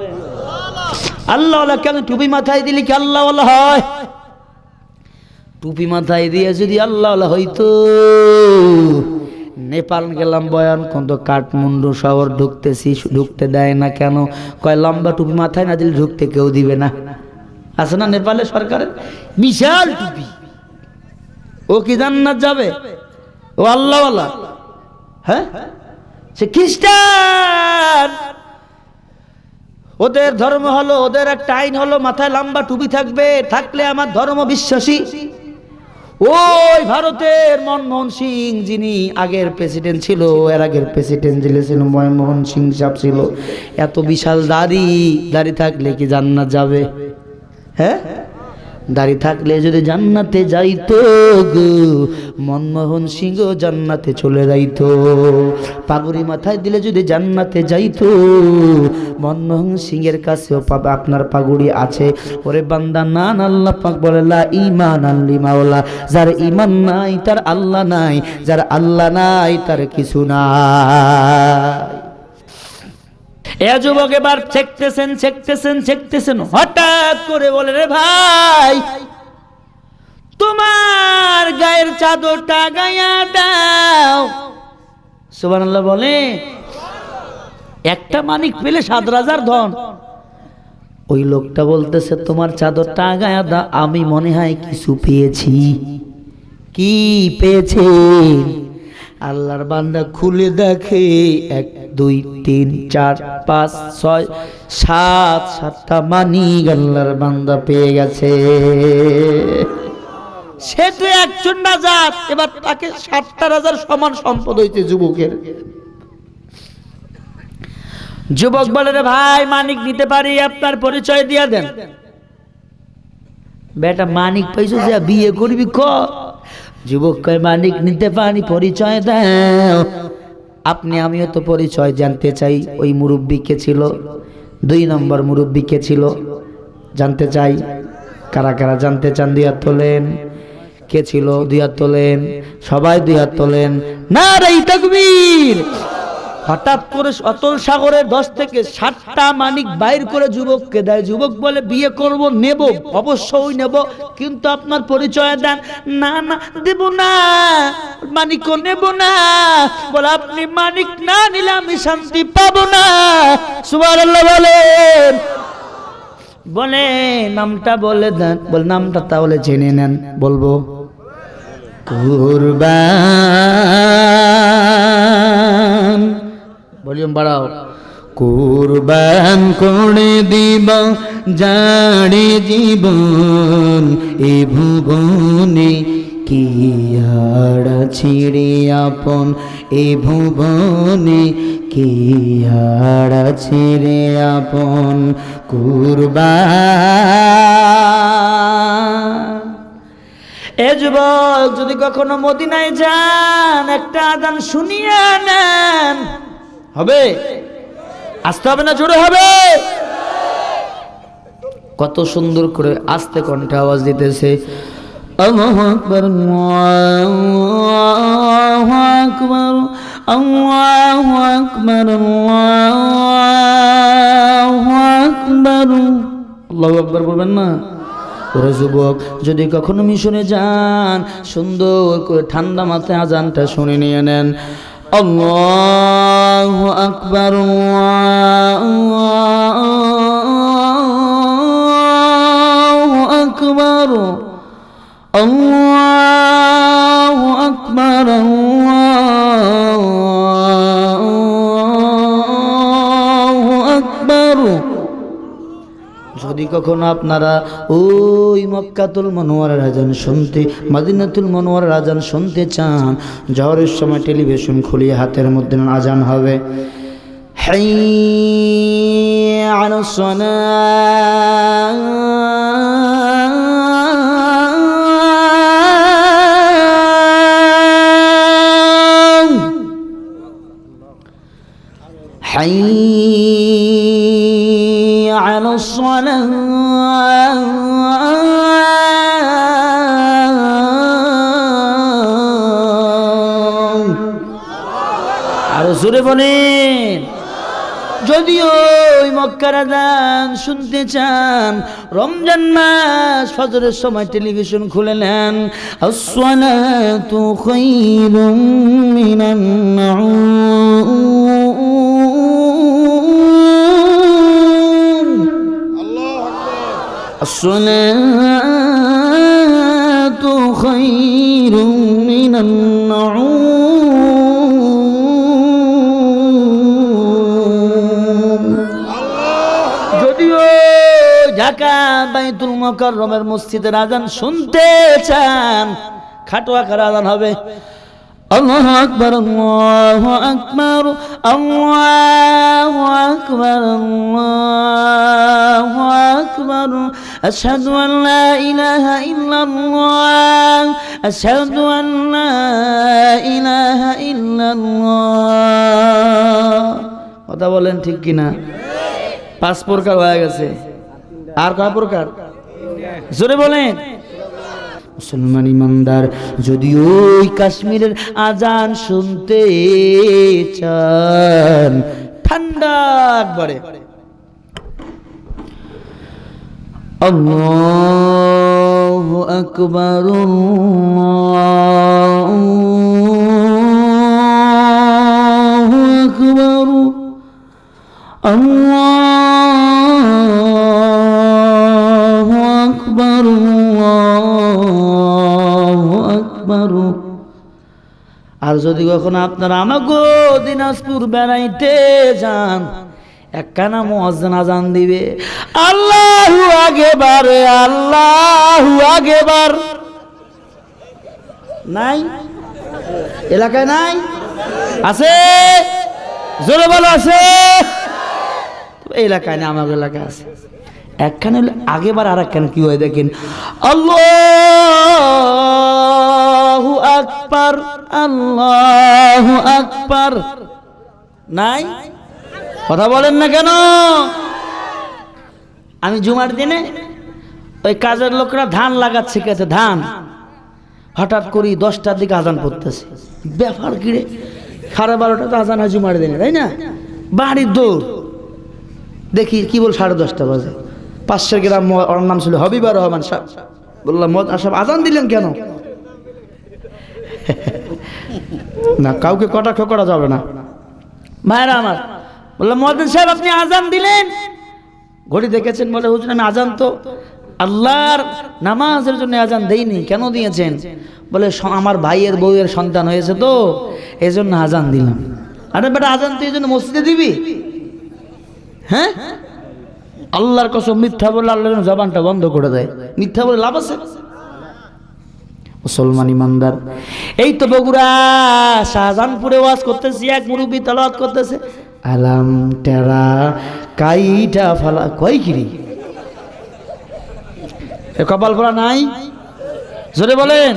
আল্লাহ ওয়ালা। কেন টুপি মাথায় দিলে কি আল্লাহ ওয়ালা হয়? টুপি মাথায় দিয়ে যদি আল্লাহ ওয়ালা হইতো, নেপাল গেলাম বয়ান কত, কাঠমান্ডু শহর ঢুকতেছি, ঢুকতে দেয় না কেন? কয় লম্বা টুপি মাথায় না দিলে ঢুকতে কেউ দিবে না। আছে না নেপালে সরকারের বিশাল টুপি। ও কি জান্নাত যাবে? ও আল্লাহ ওয়ালা? হ্যাঁ, সে খ্রিস্টান। ওদের ধর্ম হলো, ওদের একটা আইন হলো মাথায় লম্বা টুপি থাকবে, থাকলে আমার ধর্ম বিশ্বাসী। ওই ভারতের মনমোহন সিং, যিনি আগের প্রেসিডেন্ট ছিল, এর আগের প্রেসিডেন্ট ছিল মনমোহন সিং সাহেব ছিল, এত বিশাল দাড়ি থাকলে কি জান্নাত যাবে? হ্যাঁ, দাড়ি থাকলে যদি জান্নাতে যাইতো গো, মনমোহন সিংহ জান্নাতে চলে যাইতো। পাগড়ি মাথায় দিলে যদি জান্নাতে যাইতো, মনমোহন সিংহের কাছেও পাবে আপনার পাগড়ি আছে। ওরে বান্দা না, আল্লাহ পাক বলে লা ঈমান আল্লি মাওলা, যার ঈমান নাই তার আল্লাহ নাই, যার আল্লাহ নাই তার কিছু নাই। এ যুবক এবার ছেকতেছেন, হঠাৎ করে বলে, রে ভাই, তোমার গায়ের চাদরটা গায়া দাও। সুবহানাল্লাহ বলে। একটা মানিক পেলে 7 রাজার ধন। ওই লোকটা বলতেছে, তোমার চাদরটা গায়া দাও, আমি মনে হয় কিছু পেয়েছি। কি পেয়েছে? আল্লাহর বান্দা খুলে দেখে 1 2 3 4 5 6 7টা মানিক আল্লাহর বান্দা পেয়ে গেছে। সে তো একজন রাজা, এবার তাকে 7টা রাজার সমান সম্পদ হইতে যুবকের। যুবক বলে, রে ভাই, মানিক নিতে পারি, আপনার পরিচয় দিয়া দেন। বেটা মানিক পাইছো যে বিয়ে করবি ক? যুবক কয়, মানিক নিতে পারি, পরিচয় দাও। আপনি আমিও তো পরিচয় জানতে চাই। ওই মুরব্বী কে ছিল? 2 নম্বর মুরব্বী কে ছিল জানতে চাই। কারা কারা জানতে চান 2 হাত তোলেন। কে ছিল? 2 হাত তোলেন, সবাই 2 হাত তোলেন। নারে তাকবীর। হঠাৎ করে অতল সাগরের 10 থেকে 7টা মানিক বাইর করে যুবককে দেয়। যুবক বলে, বিয়ে করব, নেব, অবশ্যই নেব, কিন্তু আপনার পরিচয় দেন। না না, দেব না, মানিক নেব না। বলে, আপনি মানিক না নিলে আমি শান্তি পাবো না। সুবহানাল্লাহ বলেন। বলে, নামটা বলে দেন। বলে, নামটা তাহলে জেনে নেন। বলবো, কুরবান। ভলিউম বাড়াও। কুরবান করে দিব জাড়ে জীবন, এ ভুবনে কি আর ছিড়ে আপন, এ ভুবনে কি আর ছিড়ে আপন। কুরবান। এ যুবক, যদি কখনো মদিনায় যান, একটা আযান শুনিয়ে নেন। হবে? আসতে হবে না জোরে হবে? কত সুন্দর করে আস্তে কণ্ঠে আওয়াজ দিতেছে। আল্লাহু আকবার, আল্লাহু আকবার, আল্লাহু আকবার, আল্লাহু আকবার। আল্লাহু আকবার বলবেন না? ওরে যুবক, যদি কখনো মিশনে যান, সুন্দর করে ঠান্ডা মাথায় আযানটা শুনে নিয়ে নেন। আল্লাহু আকবার, আল্লাহু আকবার, আল্লাহু আকবার, আল্লাহু আকবার। যদি কখনো আপনারা ওই মক্কাতুল মুনাওয়ারার আযান শুনতে, মদিনাতুল মুনাওয়ারার আযান শুনতে চান, জহরের সময় টেলিভিশন খুলিয়ে হাতের মধ্যে আযান হবে, হাইয়া আলাস সালাহ, হাইয়া আলাস সালাহ, আরো জোরে বলেন। যদিও ওই মক্কার আযান শুনতে চান, রমজান মাস ফজরের সময় টেলিভিশন খুলে নেন, আসসালাতু খায়রুম মিনান নাউম, আল্লাহু আকবার, আসসালাতু খায়রুম মিনান নাউম। ঢাকা বাইতুল মুকাররমের মসজিদের আযান শুনতে চান, খাটো আকার আযান হবে, আল্লাহু আকবার, আল্লাহু আকবার, আল্লাহু আকবার, আল্লাহু আকবার। আশহাদু আন লা ইলাহা ইল্লাল্লাহ, আশহাদু আন লা ইলাহা ইল্লাল্লাহ। কথা বলেন ঠিক কিনা? 5 প্রকার হয়ে গেছে। আর কয় প্রকার? জোরে বলেন। মুসলমান ইমানদার যদি ওই কাশ্মীরের আজান শুনতে চান, ঠান্ডা একবারে আল্লাহু আকবার, আল্লাহু আকবার, আল্লাহু আকবার, আল্লাহু আকবার। আর যদি কখনো আপনারা আমাগো দিনাজপুর বেড়াইতে যান, একখানা মুয়াজ্জিন আজান দিবে, আল্লাহু আকবার, আল্লাহু আকবার। নাই এলাকায়? নাই? আছে? জোরে বলো আছে? এই এলাকায় না, আমার এলাকায় আছে। একখানে আগেবার আর একখানে কি হয় দেখেন, আল্লাহু আকবার, আল্লাহু আকবার। নাই? কথা বলেন না কেন? আমি জুমার দিনে ওই কাজের লোকরা ধান লাগাচ্ছে, কেছে ধান, হঠাৎ করে 10টার দিকে আজান পড়তেছে। ব্যাপার কিরে, 12:30 আজান হয় জুমার দিনে, তাই না? বাড়ির দৌড়, দেখি কি বল 10:30 বাজে। 500 গ্রাম, ওর নাম ছিল হবিবর রহমান সাহেব। বললাম সব আজান দিলেন কেন? না, কাউকে কটাক্ষ করা যাবে না ভাইরা আমার। বললাম মুয়াজ্জিন সাহেব আপনি আজান দিলেন, ঘড়ি দেখেছেন? বলে হুজুর আমি আজান তো আল্লাহর নামাজের জন্য আজান দেইনি। কেন দিয়েছেন? বলে আমার ভাইয়ের বউয়ের সন্তান হয়েছে তো এই জন্য আজান দিলাম। আরে বেটা, আজান তুই এই জন্য মসজিদে দিবি? হ্যাঁ, আল্লাহর কসম, মিথ্যা বলে আল্লাহর জবানটা বন্ধ করে দেয়। মিথ্যা বলে লাভ আছে? মুসলমান ইমানদার, এই তো বগুড়া শাহজাহানপুরে ওয়াজ করতেছি, এক মুরব্বী তেলাওয়াত করতেছে, আলাম টেরা কাইটা ফালা, কয় কিরি কপাল পড়া নাই? জোরে বলেন।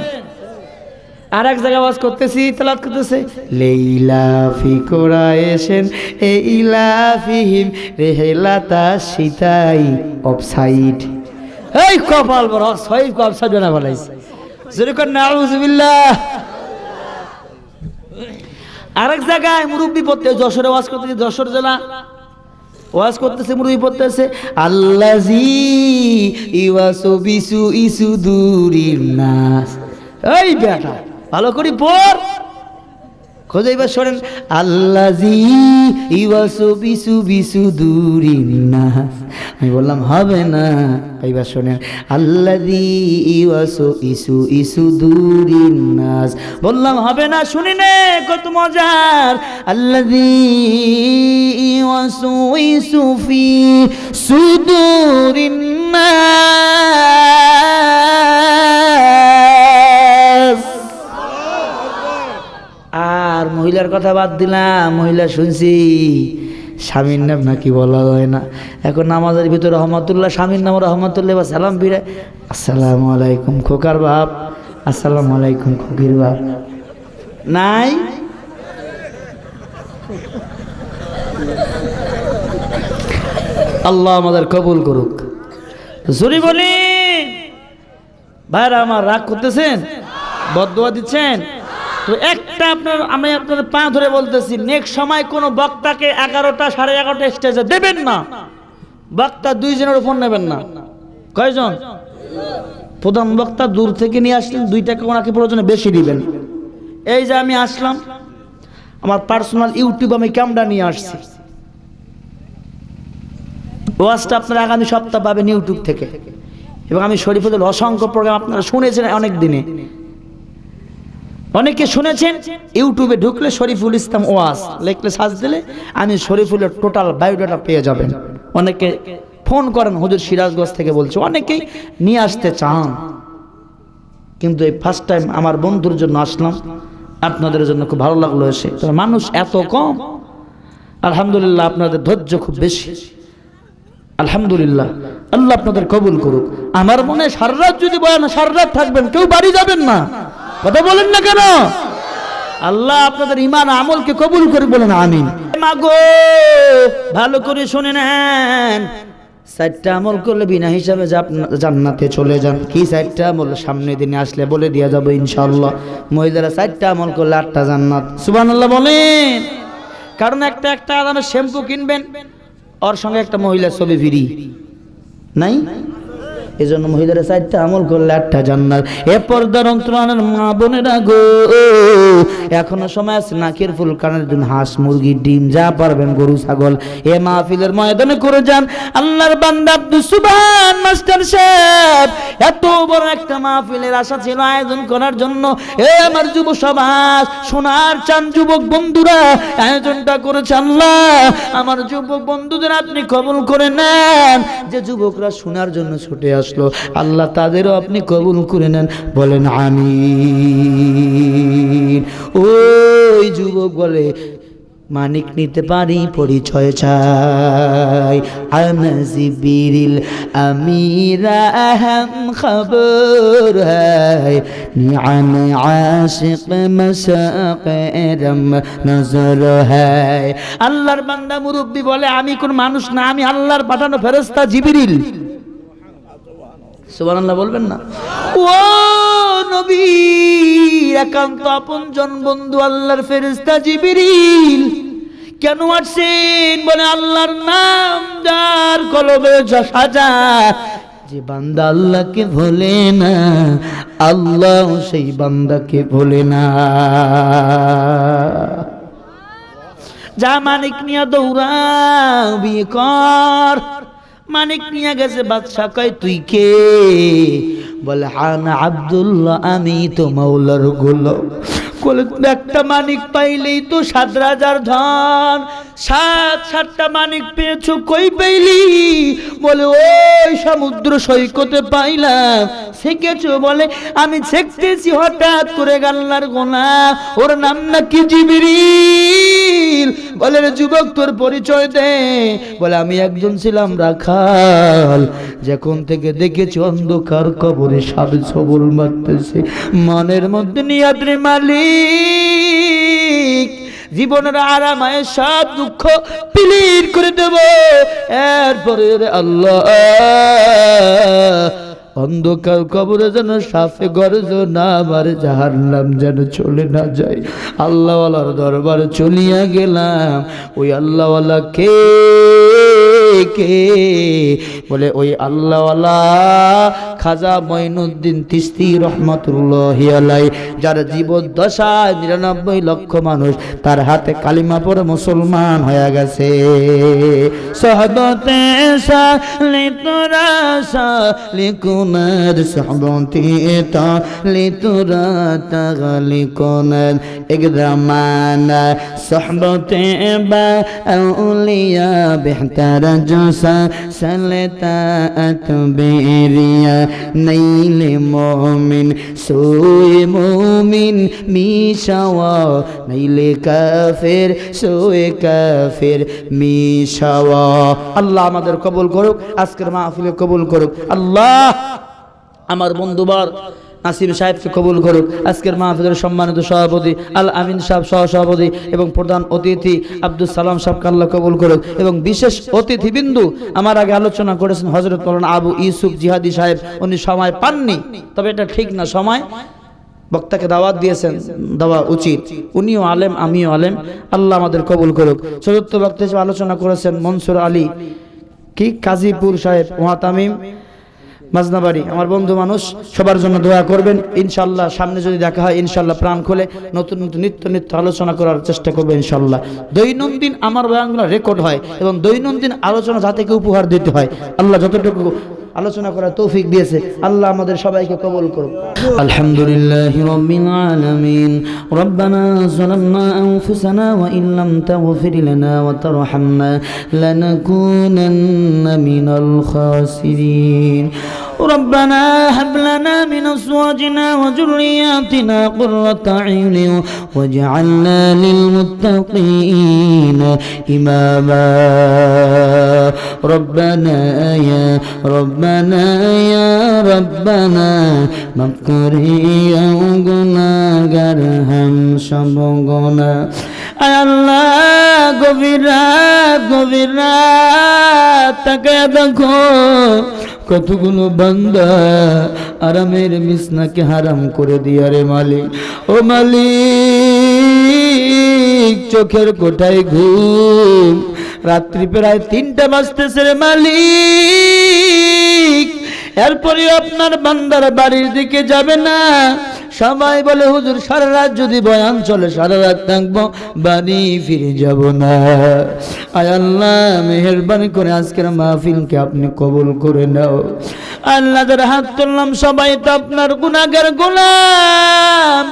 আর এক জায়গায় ওয়াজ করতেছি, তেলাওয়াত করতেছে, লাইলা ফি কুরাইশিন এ ইলাফিহিম রেহলাতা সিতাই অফসাইড। এই কপাল পড়া সহিব অফসাইড না বলাইছে। জোরে কর নাউযুবিল্লাহ। আরেক জায়গায় মুরব্বি পড়তে, যশোরে ওয়াজ করতেছে, যশোর জেলা ওয়াজ করতেছে, মুরব্বি পড়তেছে, আল্লাজি ইওয়াসু বিসু ইসুদুরিন নাস। এই বেটা ভালো করে পড়, খোঁজ এইবার শোনেন, আল্লাজি ইওয়াসু বিসু বিসুদুরিন নাস। আমি বললাম হবে না, এইবার শোনেন, আল্লাজি ইওয়াসু ইসু ইসুদুরিন নাস। বললাম হবে না, শুনি নে কত মজার, আল্লাজি ইওয়াসু ইসু ফি সুদুরিন নাস। আর মহিলার কথা বাদ দিলাম, মহিলা শুনছি স্বামীর নাম নাকি বলা হয় না। এখন নামাজের ভিতরে রহমতুল্লাহ, স্বামীর নাম রহমতুল্লাহ, বা সালাম ফিরে, আসসালামু আলাইকুম খোকার বাপ, আসসালামু আলাইকুম খুকির বাপ। নাই? আল্লাহ আমাদের কবুল করুক। জোরে বলি ভাইরা আমার, রাগ করতেছেন? বদদুয়া দিচ্ছেন? তো একটা আমি আপনাদের পা ধরে বলতেছি, নেক্সট সময় কোনো বক্তাকে 11টা 11:30 স্টেজে দেবেন না। বক্তা 2 জনের উপর নেবেন না। কয়জন? প্রধান বক্তা দূর থেকে নিয়ে আসলেন, 2 টাকা ওনাকে প্রয়োজনে বেশি দিবেন। এই যে আমি আসলাম, আমার পার্সোনাল ইউটিউব আমি ক্যামেরা নিয়ে আসছি, ওয়াজটা আপনারা আগামী সপ্তাহ পাবেন ইউটিউব থেকে। এবং আমি শরীফুলের অসংখ্য প্রোগ্রাম আপনারা শুনেছেন অনেক দিনে, অনেকে শুনেছেন। ইউটিউবে ঢুকলে শরীফুল ইসলাম ওয়াজ লিখলে সার্চ দিলে আমি শরীফুলের টোটাল বায়োডাটা পেয়ে যাবেন। অনেকে ফোন করেন, হুজুর সিরাজগঞ্জ থেকে বলছে, অনেকেই নিয়ে আসতে চান, কিন্তু এই ফার্স্ট টাইম আমার বন্ধুর জন্য আসলাম, আপনাদের জন্য খুব ভালো লাগলো এসে। তবে মানুষ এত কম, আলহামদুলিল্লাহ আপনাদের ধৈর্য খুব বেশি, আলহামদুলিল্লাহ। আল্লাহ আপনাদের কবুল করুক। আমার মনে হয় সারা রাত যদি বলেন সারা রাত থাকবেন, কেউ বাড়ি যাবেন না। কথা বলেন না কেন? আল্লাহ আপনাদের ঈমান আমলকে কবুল করে, বলেন আমিন। মাগো ভালো করে শুনে নেন, 4টা আমল করলে বিনা হিসাবে জান্নাতে চলে যান। কি 4টা আমল? সামনে দিনে আসলে বলে দিয়া যাবো ইনশাআল্লাহ। মহিলারা 4টা আমল করলে 8টা জান্নাত। সুবহানাল্লাহ বলেন। কারণ একটা আরামের শ্যাম্পু কিনবেন, ওর সঙ্গে একটা মহিলার ছবি ফ্রি নাই? এই জন্য মহিলারা 4টা আমল করলে 8টা জান্নাত। এ পর্দার অন্তরালের মা বোনেরা গো, এখনো সময় আছে। নাকের ফুল, কানের দুল, হাঁস মুরগি, ডিম যা পারবেন, গরু ছাগল, এ মাহফিলের ময়দানে করে যান। আল্লাহর বান্দা আব্দুল সুবহান মাস্টার সাহেব এত বড় একটা মাহফিলের আশা ছিল আয়োজন করার জন্য। এ আমার যুব সমাজ, সোনার চান যুবক বন্ধুরা, আয়োজনটা করেছে আল্লাহ। আমার যুবক বন্ধুদের আপনি কবুল করে নেন। যে যুবকরা শোনার জন্য ছুটে আসলো, আল্লাহ তাদেরও আপনি কবুল করে নেন, বলেন আমিন। ওই যুবক বলে মানিক নিতে পারি, পরিচয় চাই। আনা জিবরিল আমিরা আহম খবর হ্যায়, নিআন আশিক মশাকেরম নজর হ্যায়। আল্লাহর বান্দা মুরব্বি বলে আমি কোন মানুষ না, আমি আল্লাহর পাঠানো ফেরেশতা জিবরিল। সুবহানাল্লাহ বলবেন না? ও নবী, একান্ত আপনজন বন্ধু আল্লাহর ফেরেশতা জিবরিল কেন আসছেন? বলে আল্লাহর নাম যার কলবে সাজা, যে বান্দা আল্লাহকে ভোলে না, আল্লাহ সেই বান্দাকে ভোলে না। যা মানিক নিয়ে দৌড়াও, বিয়ে কর। মানিক নিয়ে গেছে, বাদশা কয় তুই কে? বলে আনা আব্দুল্লাহ, আমি তো মাওলার গোলাম। বলে একটা মানিক পাইলেই তো 7 রাজার ধন, 7টা মানিক পেয়েছো, কই পাইলি? বলে ওই সমুদ্র সৈকতে পাইলাম। শিখেছো? বলে আমি শিখতেছি, হঠাৎ করে আল্লাহর গোলাম, ওর নাম নাকি জিবরিল। বলে রে যুবক, তোর পরিচয় দে। বলে আমি একজন ছিলাম রাখাল, যখন থেকে দেখেছি অন্ধকার কবরে সাবে সবল মারতেছে, মনের মধ্যে নিয়াত রে মালিক, জীবনের আরামায় সব দুঃখ বিলীন করে দেব। এরপরে আল্লাহ অন্ধকার কবরে যেন সাফে গরজ না মারে, জাহান্নাম যেন চলে না যায়। আল্লাহওয়ালার দরবারে চলিয়া গেলাম। ওই আল্লাহওয়ালা কে? বলে ওই আল্লাহওয়ালা খাজা মঈনুদ্দিন চিশতি রহমাতুল্লাহি আলাইহি, যার জীবদ্দশায় 99 লক্ষ মানুষ তার হাতে কালিমা পড়ে মুসলমান হয়ে গেছে। সহবতে সালিতুরা সালিকুনার সহবতে তালিতুরা তাগলিকুনার ইকরামানা সহবতে বা আউলিয়া বেহতারা জোসা সালতা আতবেরিয়া নাইলে মুমিন সোয়ে মুমিন মিশাওয়া, নাইলে কাফের সোয়ে কাফের মিশাওয়া। আল্লাহ আমাদের কবুল করুক, আজকের মাহফিলে কবুল করুক আল্লাহ। আমার বন্ধুবার নাসিম সাহেবকে কবুল করুক, আজকের মাহফিলের সম্মানিত সভাপতি আল আমিন সাহেব, সহসভাপতি এবং প্রধান অতিথি আব্দুল সালাম সাহেবকে আল্লাহ কবুল করুক। এবং বিশেষ অতিথিবৃন্দু আমার আগে আলোচনা করেছেন হযরত মাওলানা আবু ইউসুফ জিহাদি সাহেব, উনি সময় পাননি, তবে এটা ঠিক না, সময় বক্তাকে দাওয়াত দিয়েছেন, দেওয়া উচিত। উনিও আলেম, আমিও আলেম, আল্লাহ আমাদের কবুল করুক। চতুর্থ বক্তা হিসেবে আলোচনা করেছেন মনসুর আলী কি কাজীপুর সাহেব, মহাতামিম মাজনাবাড়ি, আমার বন্ধু মানুষ, সবার জন্য দোয়া করবেন ইনশাআল্লাহ। সামনে যদি দেখা হয় ইনশাআল্লাহ প্রাণ খুলে নতুন নতুন নিত্য আলোচনা করার চেষ্টা করবো ইনশাআল্লাহ। দৈনন্দিন আমার বয়ানগুলো রেকর্ড হয় এবং দৈনন্দিন আলোচনা যাতে উপহার দিতে হয়। আল্লাহ যতটুকু আলোচনা করার তৌফিক দিয়েছে, আল্লাহ আমাদের সবাইকে কবুল করুক। আলহামদুলিল্লাহি রাব্বিল আলামিন। রব্বানা যালামনা আনফুসানা ওয়া ইন লাম তাগফির লানা ওয়া তারহামনা লানাকুনান্না মিনাল খাসিরিন। ربنا هب لنا من أزواجنا وذرياتنا قرة أعين واجعلنا للمتقين إماما ربنا يا ربنا يا ربنا মাফ করিয়া গুনাহগার হাম সব গুনাহ আয় আল্লাহ গভীর রাত তাকায়া দেখো কতগুলো বান্দা আরামের বিছনাকে হারাম করে দিয়া রে মালিক ও মালিক চোখের কোঠায় ঘুম রাত্রি প্রায় 3টা বাজতেছে রে মালিক এরপরে আপনার বান্দার বাড়ির দিকে যাবে না সবাই বলে হুজুর সারা রাত যদি বয়ান চলে সারা রাত থাকবো বাড়ি ফিরে যাব না আয় আল্লাহ মেহেরবানি করে আজকের মাহফিলকে আপনি কবুল করে নাও আল্লাহ যারা হাত তুললাম সবাই তো আপনার গুনাহগার গোলাম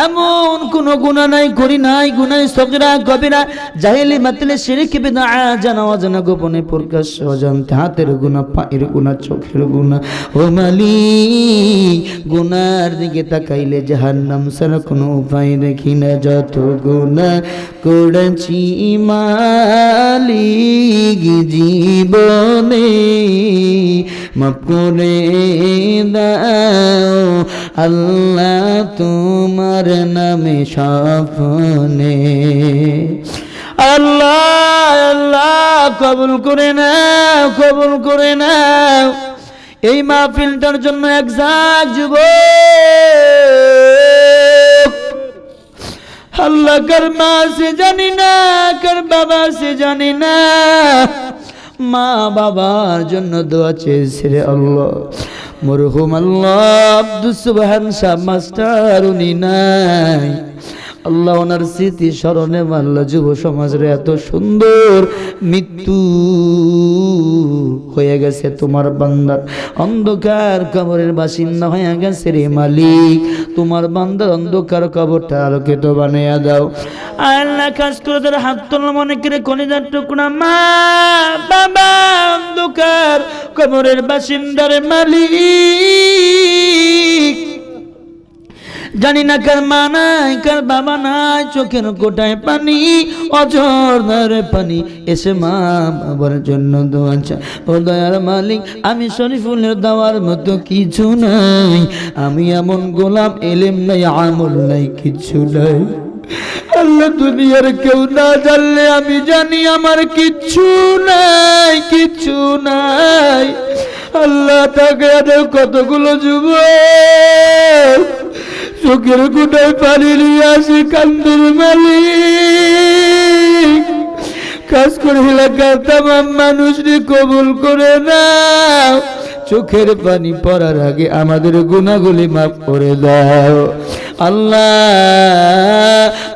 এমন কোন গুনাহ নাই করি নাই গুনাহ সগরা কবিরা জাহেলি মাতলে শিরক বিদআ জানা অজানা গোপনে প্রকাশ্য অজান্তে হাতের গুনাহ পায়ের গুনাহ চোখের গুনাহ ও মালিক গুনার দিকে তাকাইলে জাহান্নাম ছাড়া কোনো উপায় দেখি না যত গুনাহ করেছি মালিক জীবনে মাফ করে দাও আল্লাহ তোমার নামে স্বপ্নে আল্লাহ আল্লাহ কবুল করে নাও এই মাহফিলটার জন্য একজাক যুবক আল্লাহ কার মা সে জানি না কার বাবা সে জানি না মা বাবার জন্য দোয়া চেয়েছে রে আল্লাহ মরহুম আল্লাহ আব্দুস সুবহান সাহেব মাস্টার উনি নাই আল্লাহ ওনার স্মৃতি স্মরণে আল্লাহ যুব সমাজের এত সুন্দর মৃত্যু হয়ে গেছে তোমার বান্দার অন্ধকার কবরের বাসিন্দা হয়ে গেছে রে মালিক তোমার বান্দার অন্ধকার কবরটা আলোকিত বানিয়ে দাও আল্লাহ কাজ করে তার হাত তোলা মনে করে কলিজার টুকরা মা বাবা অন্ধকার কবরের বাসিন্দার মালিক জানি না কার মা নাই কার বাবা নাই চোখের কোটায় পানি অঝর পানি এসে মা বাবার জন্য দোয়া চায় ও দয়ার মালিক আমি শরীফুলের দেওয়ার মতো কিছু নাই আমি এমন গোলাম এলেম নাই আমল নাই কিছু নাই আল্লাহ দুনিয়ার কেউ না জানলে আমি জানি আমার কিচ্ছু নাই আল্লাহ তাকে কতগুলো যুবক চোখের কোটায় পানি নিয়ে আসি কান্দের মালিক কাজ করে এলাকার তামাম মানুষকে কবুল করে নাও চোখের পানি পড়ার আগে আমাদের গুনাহগুলি মাফ করে দাও আল্লাহ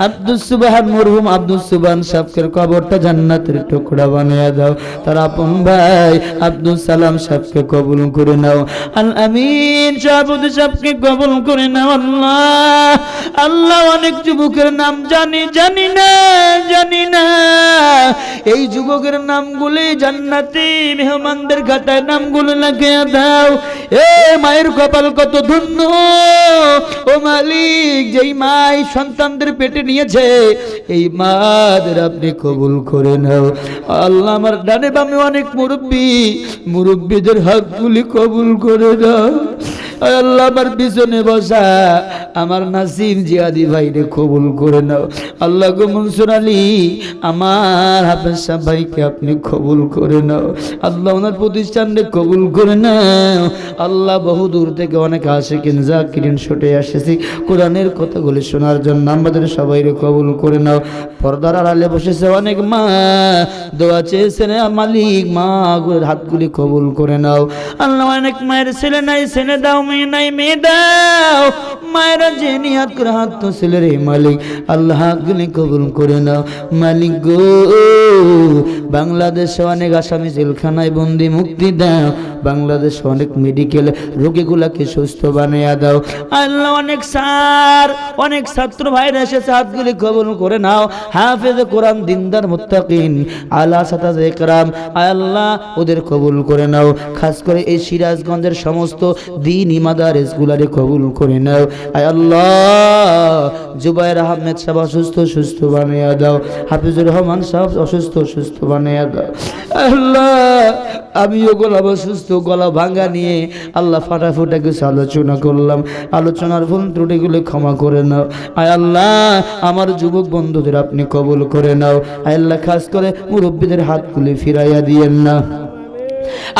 আব্দুস সুবহান মরহুম আব্দুস সুবহান সাহেবের কবরটা জান্নাতের টুকরা বানিয়ে দাও তার আপন ভাই আব্দুল সালাম সাহেবকে কবুল করে নাও আল আমিন শাহবুদ্দি সাহেবকে কবুল করে নাও আল্লাহ আল্লাহ অনেক যুবকের নাম জানি না এই যুবকের নামগুলি জান্নাতি মেহমানদের খাতায় নামগুলো লাগিয়ে দাও এ মায়ের কপাল কত ধন্য ও মালিক যেই মাই সন্তানদের পেটে নিয়েছে এই মাদের আপনি কবুল করে নাও আল্লাহ আমার ডানে বামে অনেক মুরব্বীদের হকগুলি কবুল করে দাও আল্লাহ আমার পিছনে বসা আমার নাসির জিয়াদি ভাইরে কবুল করে নাও আল্লাহ গো মনসুর আলী আমার হাফেজ সাহেব ভাইকে আপনি কবুল করে নাও আল্লাহ ওনার প্রতিষ্ঠানকে কবুল করে নাও আল্লাহ বহু দূর থেকে অনেক আশিকিন জাকিরিন ছুটে এসেছি কোরআনের কথাগুলি শোনার জন্য আমাদের সবাইরে কবুল করে নাও পর্দার আড়ালে বসেছে অনেক মা দোয়া চেয়েছেন মালিক মা গুলোর হাতগুলি কবুল করে নাও আল্লাহ অনেক মায়ের ছেলে নাই ছেলে দাও মেয়ে নাই মেয়ে দাও মায়েরা যে নিয়াত করে হাত তো ছেলে রে মালিক আল্লাহ হাতগুলি কবুল করে নাও মালিক গো বাংলাদেশে অনেক আসামি জেলখানায় বন্দি, মুক্তি দাও। বাংলাদেশে অনেক মেডিকেল রোগীগুলাকে সুস্থ বানিয়ে দাও। আল্লাহ অনেক স্যার, অনেক ছাত্র ভাইরা এসেছে, হাতগুলি কবুল করে নাও। হাফেজ কোরআন, দিনদার, মুত্তাকিন, আলা সাতাজ একরাম, আল্লাহ ওদের কবুল করে নাও। খাস করে এই সিরাজগঞ্জের সমস্ত দ্বীনি মাদারিসগুলারে কবুল করে নাও। আয় আল্লাহ, জুবায়ের আহমেদ সাহেব অসুস্থ, সুস্থ বানিয়ে দাও। হাফিজুর রহমান সাহেব অসুস্থ, সুস্থ বানিয়ে দাও। আল্লাহ আমিও গলা অসুস্থ, গলা ভাঙা নিয়ে আল্লাহ ফাটাফুটা কিছু আলোচনা করলাম, আলোচনার ভুল ত্রুটিগুলো ক্ষমা করে নাও। আয় আল্লাহ আমার যুবক বন্ধুদের আপনি কবুল করে নাও। আয় আল্লাহ খাস করে মুরব্বীদের হাতগুলি ফিরাইয়া দিয়েন না।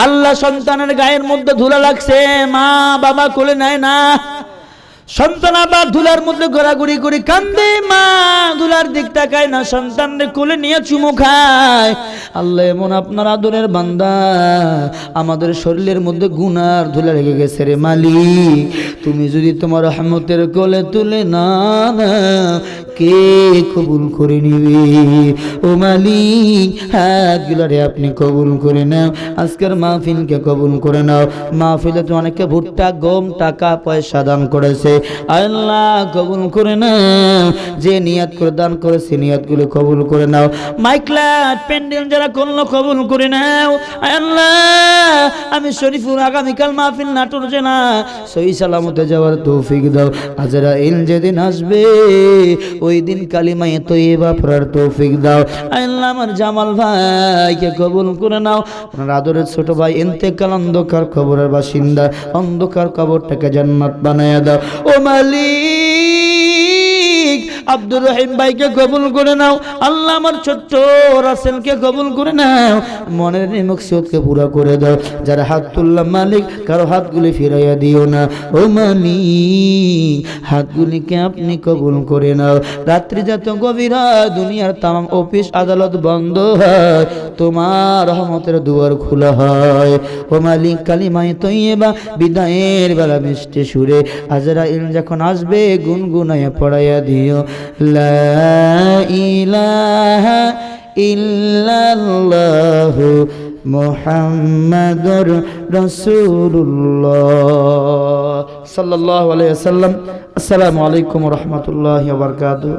আল্লাহ সন্তানের গায়ের মধ্যে ধুলা লাগছে, মা বাবা কোলে নেয় না, সন্তান আবার ধুলার মধ্যে ঘোরাঘুরি করে কান্দে, মা ধুলার দিক তাকায় না, সন্তানরে কোলে নিয়ে চুমু খায়। আল্লাহ এমন আপনার আদরের বান্দা, আমাদের শরীরের মধ্যে গুনার ধুলা লেগে গেছে রে মালিক, তুমি যদি তোমার রহমতের কোলে তুলে না কে কবুল করে নিবে? ও মালিক হাতগুলারে আপনি কবুল করে নাও। আজকের মাহফিলকে কবুল করে নাও। মাহফিলে তো অনেকে ভুট্টা, গম, টাকা পয়সা দান করেছে, আল্লাহ কবুল করে নাও। যে নিয়াত করে দান করেছে নিয়াতগুলো কবুল করে নাও। মাইকলাট প্যান্ডেল যারা করলো কবুল করে নাও। আল্লাহ আমি শরীফুর আগামীকাল মাহফিল নাটোর জেলা সহি সালামতে যাওয়ার তৌফিক দাও। আজরাইল যেদিন আসবে ওই দিন কালিমায়ে তয়্যিবা পড়ার তৌফিক দাও। আল্লাহ আমার জামাল ভাইকে কবুল করে নাও। ওনার আদরের ছোট ভাই ইন্তেকাল, অন্ধকার কবরের বাসিন্দা, অন্ধকার কবরটাকে জান্নাত বানায়া দাও। ও মালিক আব্দুর রহিম ভাইকে কবুল করে নাও। আল্লাহ আমার ছোট্ট রাসেলকে কবুল করে নাও। মনের মকসুদকে পুরা করে দাও। যারা হাত তুললাম মালিক কারো হাতগুলি ফিরাইয়া দিও না। ও মালিক হাতগুলিকে আপনি কবুল করে নাও। রাত্রি যত গভীর হয়, দুনিয়ার তামাম অফিস আদালত বন্ধ হয়, তোমার রহমতের দুয়ার খোলা হয়। ও মালিক কালিমায়ে তয়্যিবা বিদায়ের বেলা মিষ্টি সুরে আজরাইল যখন আসবে গুনগুনায়া পড়াইয়া দিও, লা ইলাহা ইল্লাল্লাহু মুহাম্মাদুর রাসূলুল্লাহ সাল্লাল্লাহু আলাইহি ওয়াসাল্লাম। আসসালামু আলাইকুম ওয়া রাহমাতুল্লাহি ওয়া বারাকাতুহু।